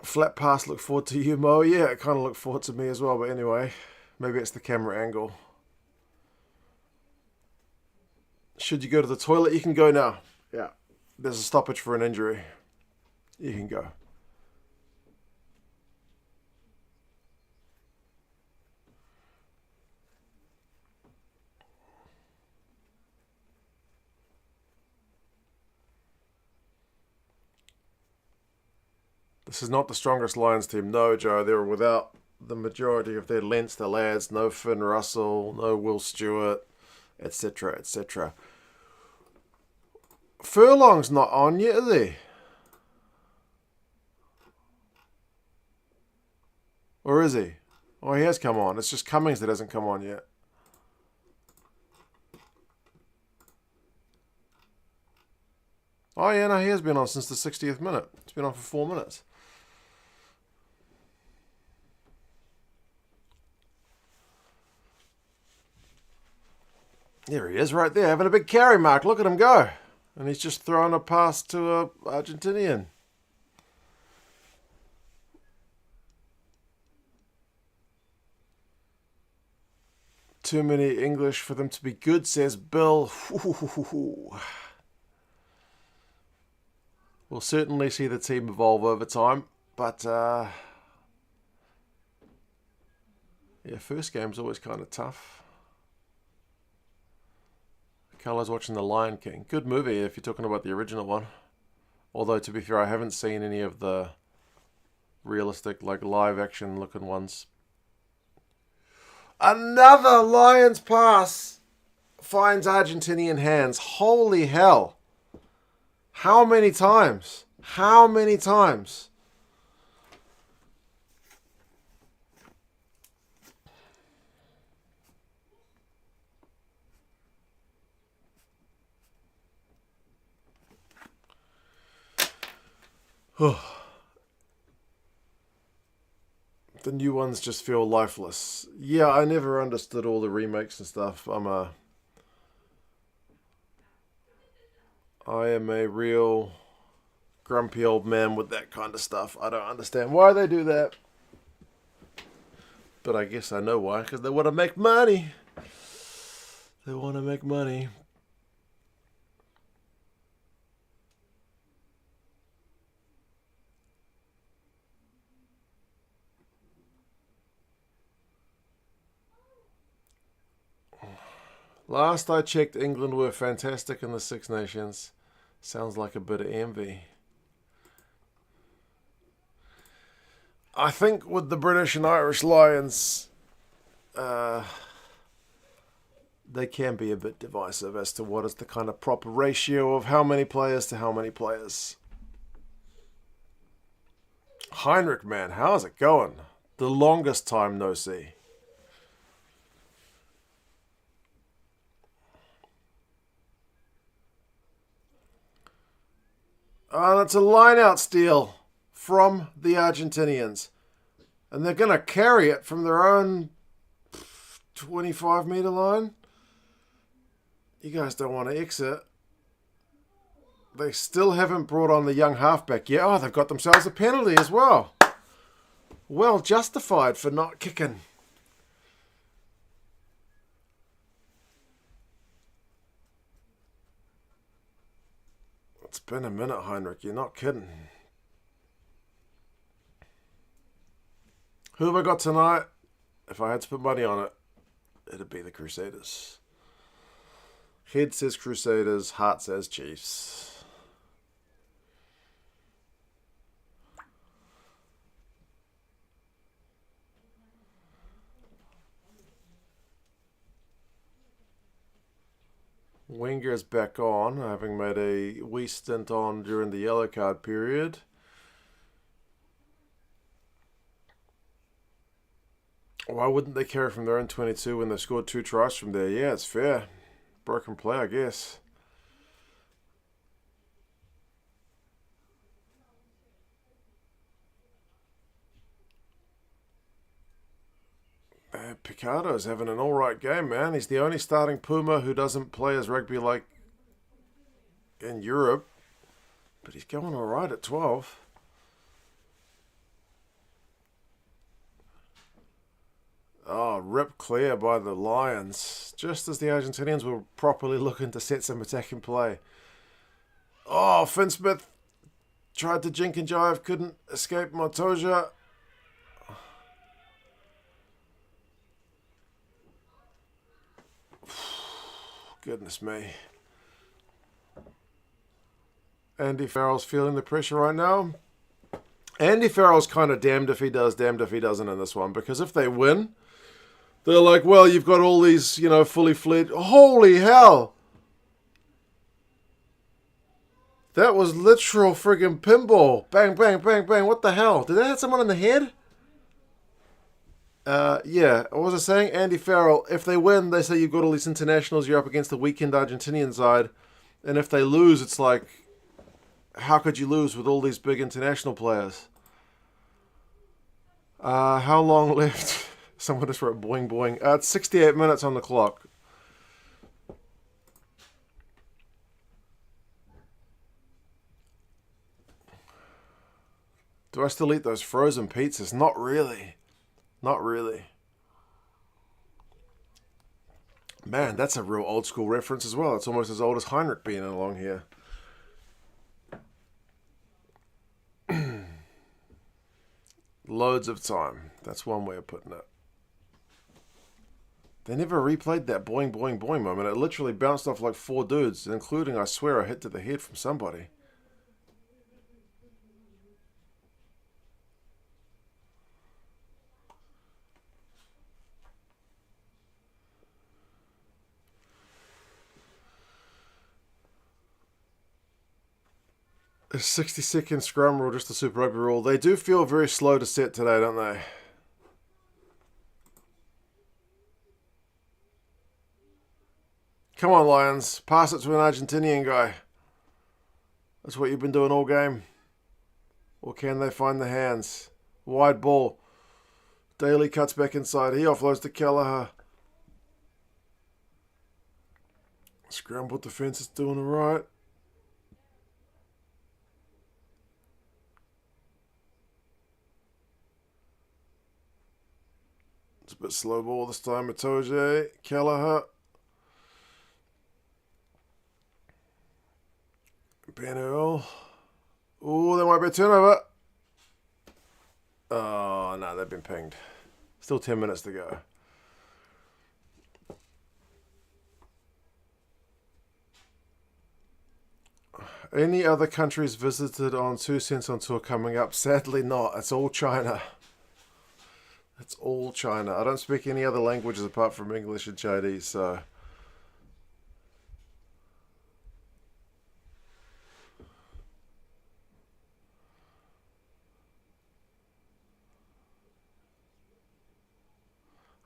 Flat pass, look forward to you, Mo. Yeah, it kind of looked forward to me as well, but anyway. Maybe it's the camera angle. Should you go to the toilet? You can go now. Yeah. There's a stoppage for an injury. You can go. This is not the strongest Lions team. No, Joe. They were without the majority of their Leinster lads. No Finn Russell, no Will Stewart, etc., etc. Furlong's not on yet, is he? Or is he? Oh, he has come on. It's just Cummings that hasn't come on yet. Oh, yeah, no, he has been on since the 60th minute. It's been on for 4 minutes. There he is, right there, having a big carry mark. Look at him go. And he's just throwing a pass to a Argentinian. Too many English for them to be good, says Bill. We'll certainly see the team evolve over time. But, yeah, first game's always kind of tough. Carlo's watching The Lion King. Good movie if you're talking about the original one. Although, to be fair, I haven't seen any of the realistic, like, live-action looking ones. Another Lions pass finds Argentinian hands. Holy hell. How many times? How many times? The new ones just feel lifeless. Yeah, I never understood all the remakes and stuff. I am a real grumpy old man with that kind of stuff. I don't understand why they do that. But I guess I know why, because they want to make money. They want to make money. Last I checked, England were fantastic in the Six Nations. Sounds like a bit of envy. I think with the British and Irish Lions, they can be a bit divisive as to what is the kind of proper ratio of how many players to how many players. Heinrich, man, how's it going? The longest time no see. And it's a line-out steal from the Argentinians. And they're going to carry it from their own 25-meter line. You guys don't want to exit. They still haven't brought on the young halfback yet. Oh, they've got themselves a penalty as well. Well justified for not kicking. It's been a minute, Heinrich. You're not kidding. Who have I got tonight? If I had to put money on it, it'd be the Crusaders. Head says Crusaders, heart says Chiefs. Wenger's back on, having made a wee stint on during the yellow card period. Why wouldn't they carry from their own 22 when they scored 2 tries from there? Yeah, it's fair. Broken play, I guess. Picardo's having an alright game, man. He's the only starting Puma who doesn't play as rugby like in Europe. But he's going alright at 12. Oh, ripped clear by the Lions. Just as the Argentinians were properly looking to set some attacking play. Oh, Finn Smith tried to jink and jive, couldn't escape Montoya. Goodness me. Andy Farrell's feeling the pressure right now. Andy Farrell's kind of damned if he does, damned if he doesn't in this one. Because if they win, they're like, well, you've got all these, fully fledged. Holy hell! That was literal friggin' pinball. Bang, bang, bang, bang. What the hell? Did that hit someone in the head? Yeah. What was I saying? Andy Farrell, if they win, they say you've got all these internationals, you're up against the weekend Argentinian side. And if they lose, it's like, how could you lose with all these big international players? How long left? Someone just wrote boing boing. It's 68 minutes on the clock. Do I still eat those frozen pizzas? Not really. Not really. Man, that's a real old school reference as well. It's almost as old as Heinrich being along here. Loads of time. That's one way of putting it. They never replayed that boing boing boing moment. It literally bounced off like 4 dudes, including, I swear, a hit to the head from somebody. A 60-second scrum rule, just a Super Rugby rule. They do feel very slow to set today, don't they? Come on, Lions. Pass it to an Argentinian guy. That's what you've been doing all game. Or can they find the hands? Wide ball. Daly cuts back inside. He offloads to Kelleher. Scramble defense is doing alright. It's a bit slow ball this time. Itoje, Kelleher. Ben Earl. Oh, there might be a turnover. Oh, no, they've been pinged. Still 10 minutes to go. Any other countries visited on 2 Cents on Tour coming up? Sadly not. It's all China. It's all China. I don't speak any other languages apart from English and Chinese, so...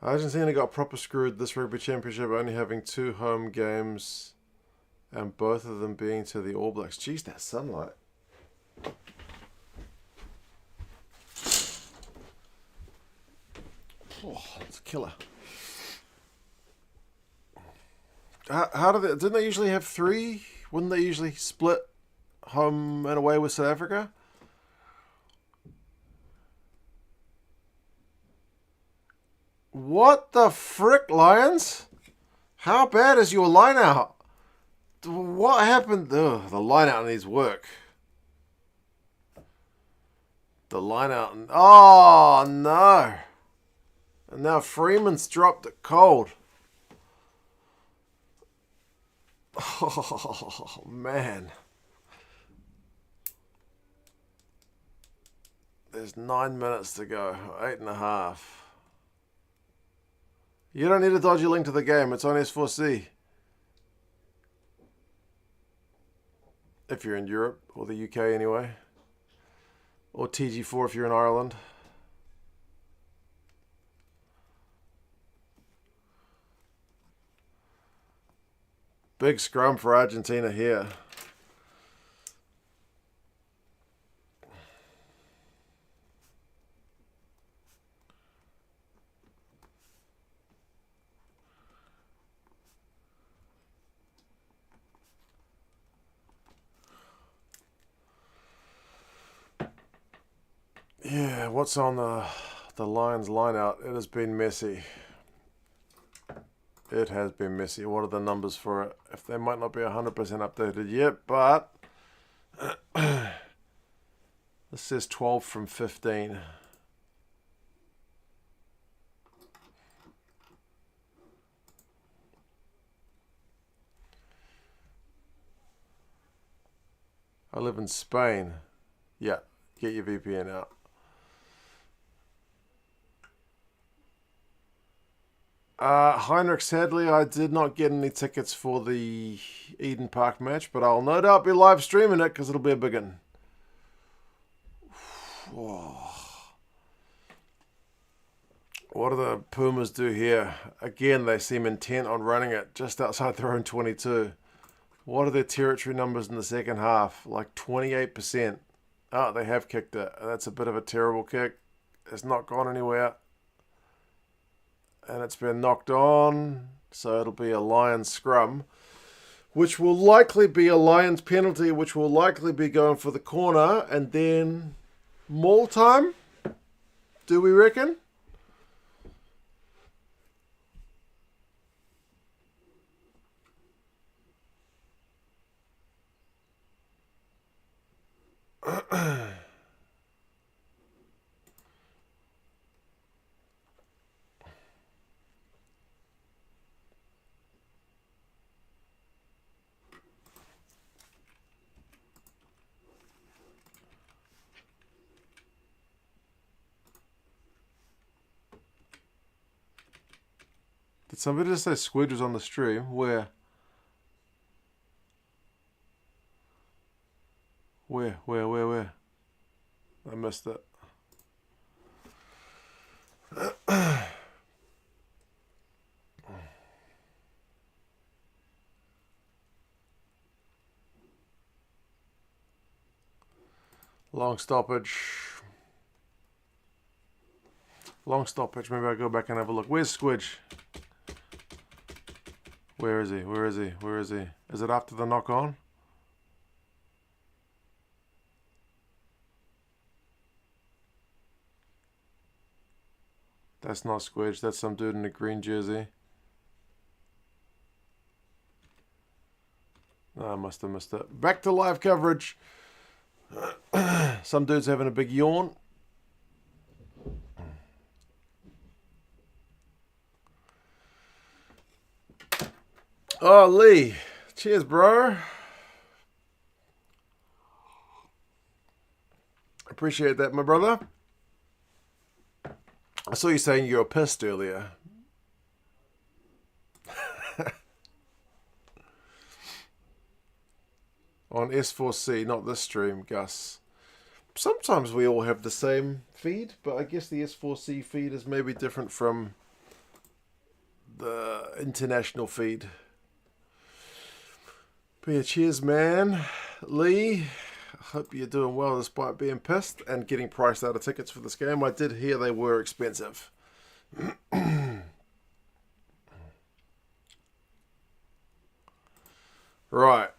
Argentina got proper screwed this rugby championship, only having 2 home games and both of them being to the All Blacks. Jeez, that sunlight. Oh, it's a killer. How do they? Didn't they usually have 3? Wouldn't they usually split home and away with South Africa? What the frick, Lions? How bad is your line out? What happened? Ugh, the line out needs work. The line out. Oh, no. And now Freeman's dropped it cold. Oh, man. There's 9 minutes to go. 8.5. You don't need a dodgy link to the game. It's on S4C. If you're in Europe, or the UK anyway. Or TG4 if you're in Ireland. Big scrum for Argentina here. Yeah, what's on the Lions line out? It has been messy. It has been messy. What are the numbers for it? If they might not be 100% updated yet, but this says 12 from 15. I live in Spain. Yeah, Get your VPN out. Heinrich, sadly, I did not get any tickets for the Eden Park match, but I'll no doubt be live streaming it because it'll be a big one. What do the Pumas do here? Again, they seem intent on running it just outside their own 22. What are their territory numbers in the second half? Like 28%. Oh, they have kicked it. That's a bit of a terrible kick. It's not gone anywhere. And it's been knocked on. So it'll be a Lions scrum, which will likely be a Lions penalty, which will likely be going for the corner. And then maul time? Do we reckon? Did somebody just say Squid was on the stream? Where? Where? I missed it. Long stoppage. Long stoppage. Maybe I'll go back and have a look. Where's Squidge? Where is he? Where is he? Where is he? Is it after the knock on? That's not Squidge. That's some dude in a green jersey. Oh, I must have missed it. Back to live coverage. Some dude's having a big yawn. Oh, Lee. Cheers, bro. Appreciate that, my brother. I saw you saying you were pissed earlier. On S4C, not this stream, Gus. Sometimes we all have the same feed, but I guess the S4C feed is maybe different from the international feed. But yeah, cheers, man. Lee, I hope you're doing well despite being pissed and getting priced out of tickets for this game. I did hear they were expensive. Right.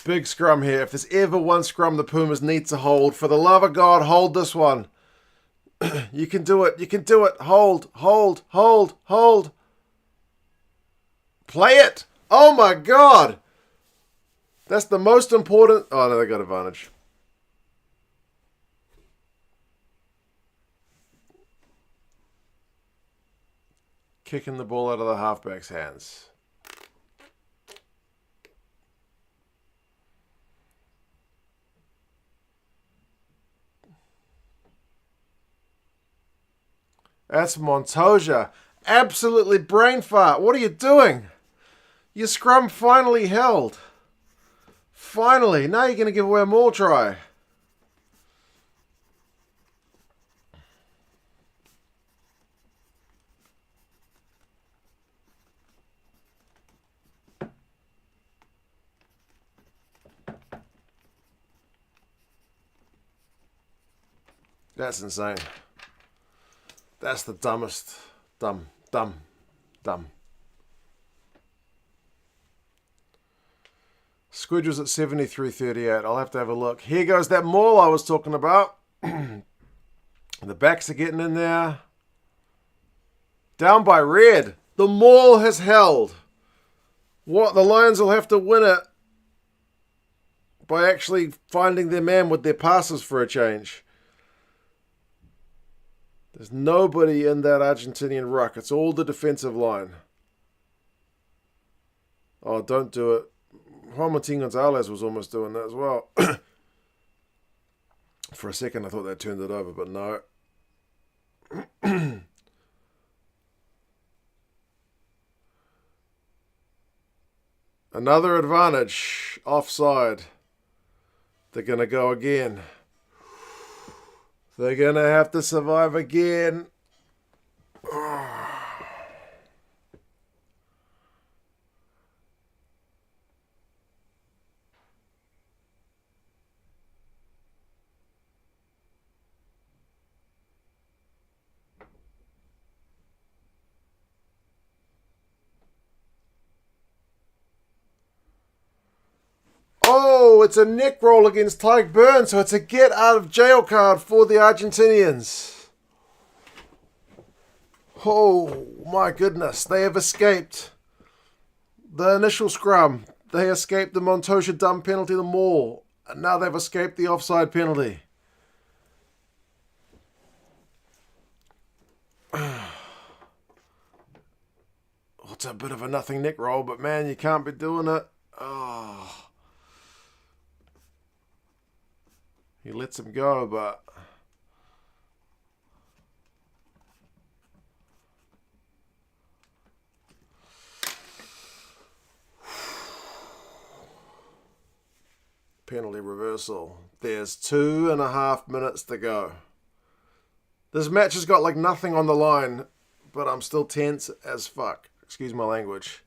Big scrum here. If there's ever one scrum the Pumas need to hold, for the love of God, hold this one. You can do it. You can do it. Hold. Play it. Oh my God. That's the most important. Oh no, they got advantage. Kicking the ball out of the halfback's hands. That's Montoya. Absolutely brain fart. What are you doing? Your scrum finally held. Finally. Now you're going to give away a maul try. That's insane. That's the dumbest. Dumb. Squidge was at 73.38. I'll have to have a look. Here goes that maul I was talking about. The backs are getting in there. Down by red. The maul has held. What? The Lions will have to win it by actually finding their man with their passes for a change. There's nobody in that Argentinian ruck. It's all the defensive line. Oh, don't do it. Juan Martín Gonzalez was almost doing that as well. For a second, I thought they turned it over, but no. Another advantage. Offside. They're going to go again. They're going to have to survive again. Oh, it's a neck roll against Tyke Burns, so it's a get out of jail card for the Argentinians. Oh, my goodness. They have escaped the initial scrum. They escaped the Montoya dumb penalty, the maul. And now they've escaped the offside penalty. It's a bit of a nothing neck roll, but man, you can't be doing it. Oh. He lets him go, but... Penalty reversal. There's 2.5 minutes to go. This match has got like nothing on the line, but I'm still tense as fuck. Excuse my language.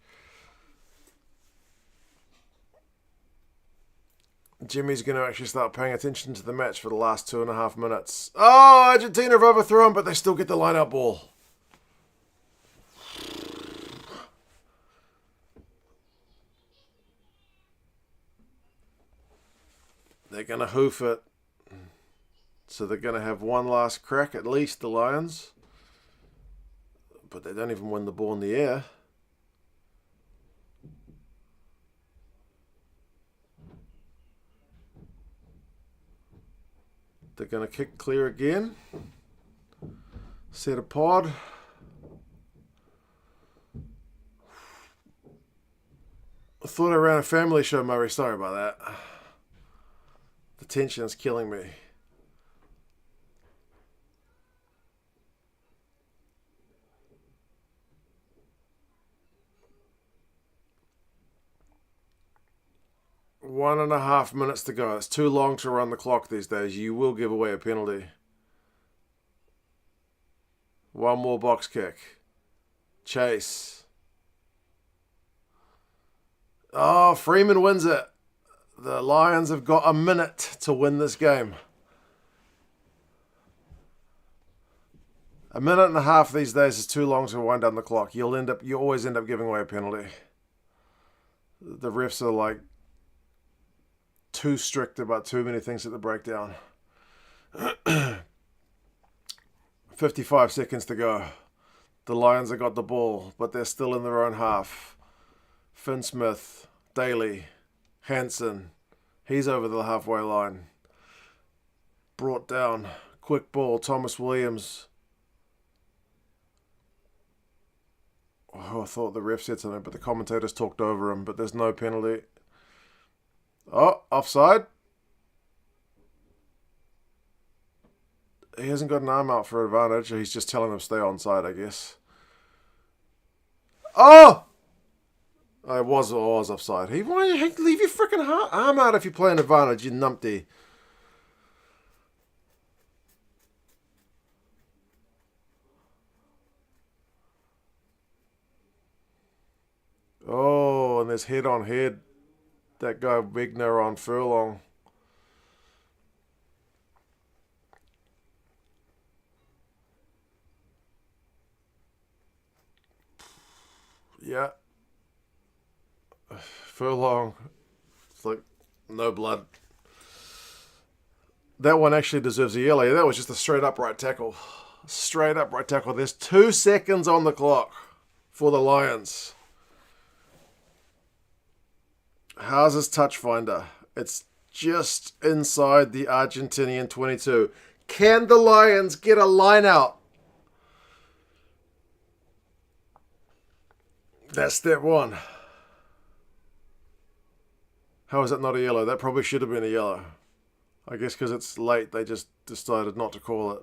Jimmy's going to actually start paying attention to the match for the last 2.5 minutes. Oh, Argentina have overthrown, but they still get the line-out ball. They're going to hoof it. So they're going to have one last crack, at least, the Lions. But they don't even win the ball in the air. They're going to kick clear again. Set a pod. I thought I ran a family show, Murray. Sorry about that. The tension is killing me. One and a half minutes to go. It's too long to run the clock these days. You will give away a penalty. One more box kick. Chase. Oh, Freeman wins it. The Lions have got a minute to win this game. A minute and a half these days is too long to wind down the clock. You always end up giving away a penalty. The refs are like too strict about too many things at the breakdown. 55 seconds to go. The Lions have got the ball, but they're still in their own half. Finn Smith, Daly, Hansen. He's over the halfway line. Brought down. Quick ball. Thomas Williams. Oh, I thought the ref said something, but the commentators talked over him, but there's no penalty. Oh, offside. He hasn't got an arm out for advantage. He's just telling them to stay onside, I guess. Oh! It was offside. Why you leave your freaking arm out if you play an advantage, you numpty. Oh, and there's head on head. That guy Wigner on Furlong. Yeah. Furlong. It's like no blood. That one actually deserves a yellow. That was just a straight upright tackle. Straight upright tackle. There's 2 seconds on the clock for the Lions. How's his touch finder? It's just inside the Argentinian 22. Can the Lions get a line out? That's step one. How is that not a yellow? That probably should have been a yellow. I guess because it's late, they just decided not to call it.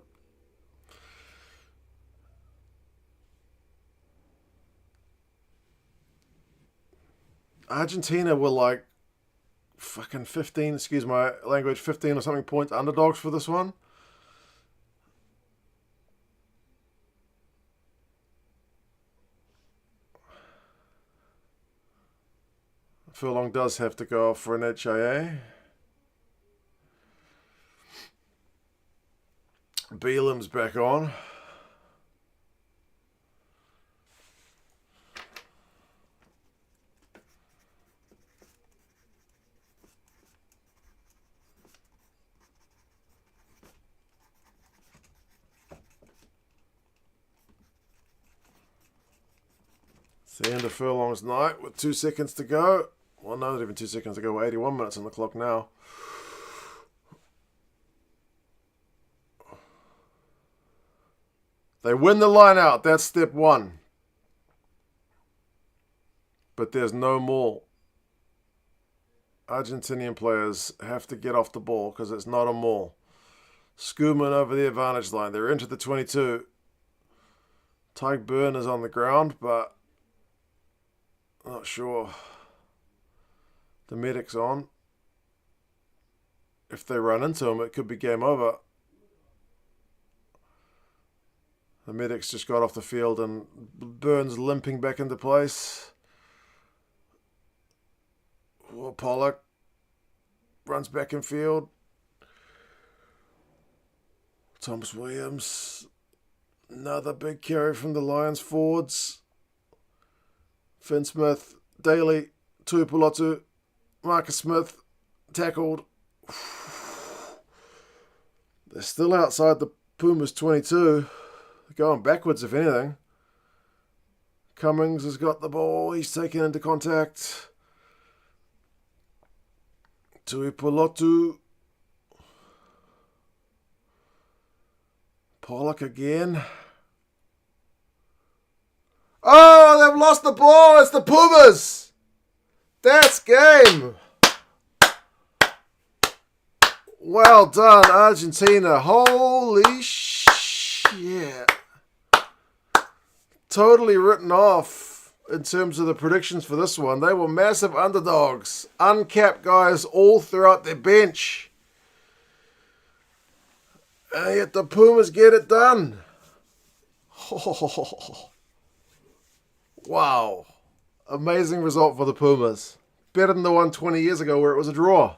Argentina were like fucking 15, excuse my language, 15 or something points underdogs for this one. Furlong does have to go off for an HIA. Beelam's back on. It's the end of Furlong's night with 2 seconds to go. Well, no, not even 2 seconds to go. We're 81 minutes on the clock now. They win the line out. That's step one. But there's no more. Argentinian players have to get off the ball because it's not a maul. Schoolman over the advantage line. They're into the 22. Tyke Byrne is on the ground, but not sure. The medic's on. If they run into him, it could be game over. The medic's just got off the field and Byrne's limping back into place. Well, Pollock runs back in field. Thomas Williams. Another big carry from the Lions forwards. Finn Smith, Daly, Tuipulotu, Marcus Smith, tackled. They're still outside the Pumas 22. They're going backwards, if anything. Cummings has got the ball. He's taken into contact. Tuipulotu. Pollock again. Oh, they've lost the ball. It's the Pumas. That's game. Well done, Argentina. Holy shit. Totally written off in terms of the predictions for this one. They were massive underdogs. Uncapped guys all throughout their bench. And yet the Pumas get it done. Oh, wow. Amazing result for the Pumas. Better than the one 20 years ago where it was a draw.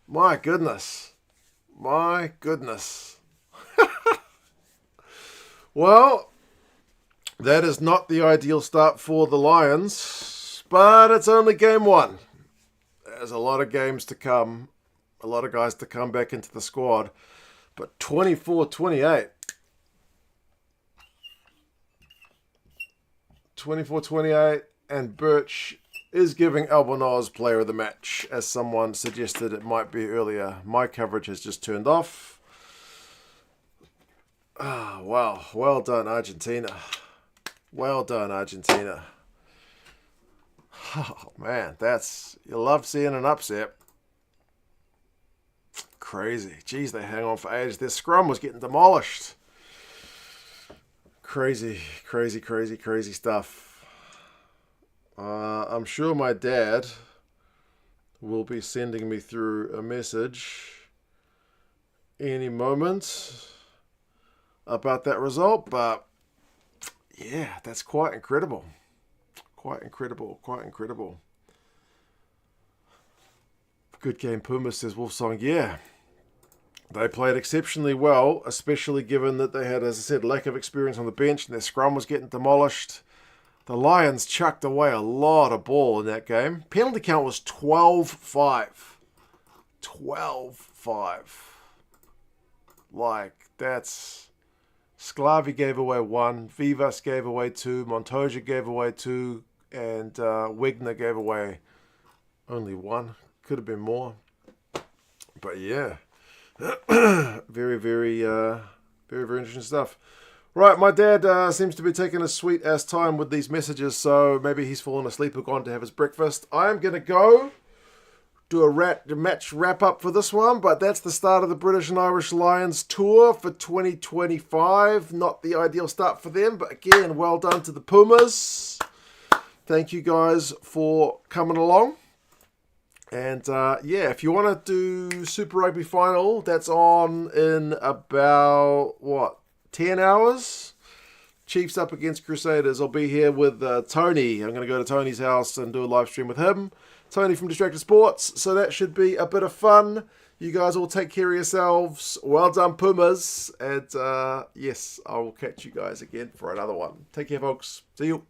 My goodness. My goodness. Well, that is not the ideal start for the Lions, but it's only game one. There's a lot of games to come. A lot of guys to come back into the squad. But 24-28. 24-28, and Birch is giving Albanaz player of the match, as someone suggested it might be earlier. My coverage has just turned off. Ah, wow. Well done, Argentina. Well done, Argentina. Oh, man, you love seeing an upset. Crazy. Jeez, they hang on for ages. Their scrum was getting demolished. Crazy, crazy, crazy, crazy stuff. I'm sure my dad will be sending me through a message any moment about that result, but yeah, that's quite incredible. Quite incredible, quite incredible. Good game, Pumas, says Wolfsong. Yeah, they played exceptionally well, especially given that they had, as I said, lack of experience on the bench and their scrum was getting demolished. The Lions chucked away a lot of ball in that game. Penalty count was 12-5. 12-5. Like, that's... Sclavi gave away 1, Vivas gave away 2, Montoya gave away 2, and Wegner gave away only 1. Could have been more. But yeah. Very, very, very, very interesting stuff. Right, my dad seems to be taking a sweet-ass time with these messages, so maybe he's fallen asleep or gone to have his breakfast. I am going to go do a match wrap-up for this one, but that's the start of the British and Irish Lions tour for 2025. Not the ideal start for them, but again, well done to the Pumas. Thank you guys for coming along. And yeah, if you want to do Super Rugby Final, that's on in about, 10 hours? Chiefs up against Crusaders. I'll be here with Tony. I'm going to go to Tony's house and do a live stream with him. Tony from Distracted Sports. So that should be a bit of fun. You guys all take care of yourselves. Well done, Pumas. And yes, I will catch you guys again for another one. Take care, folks. See you.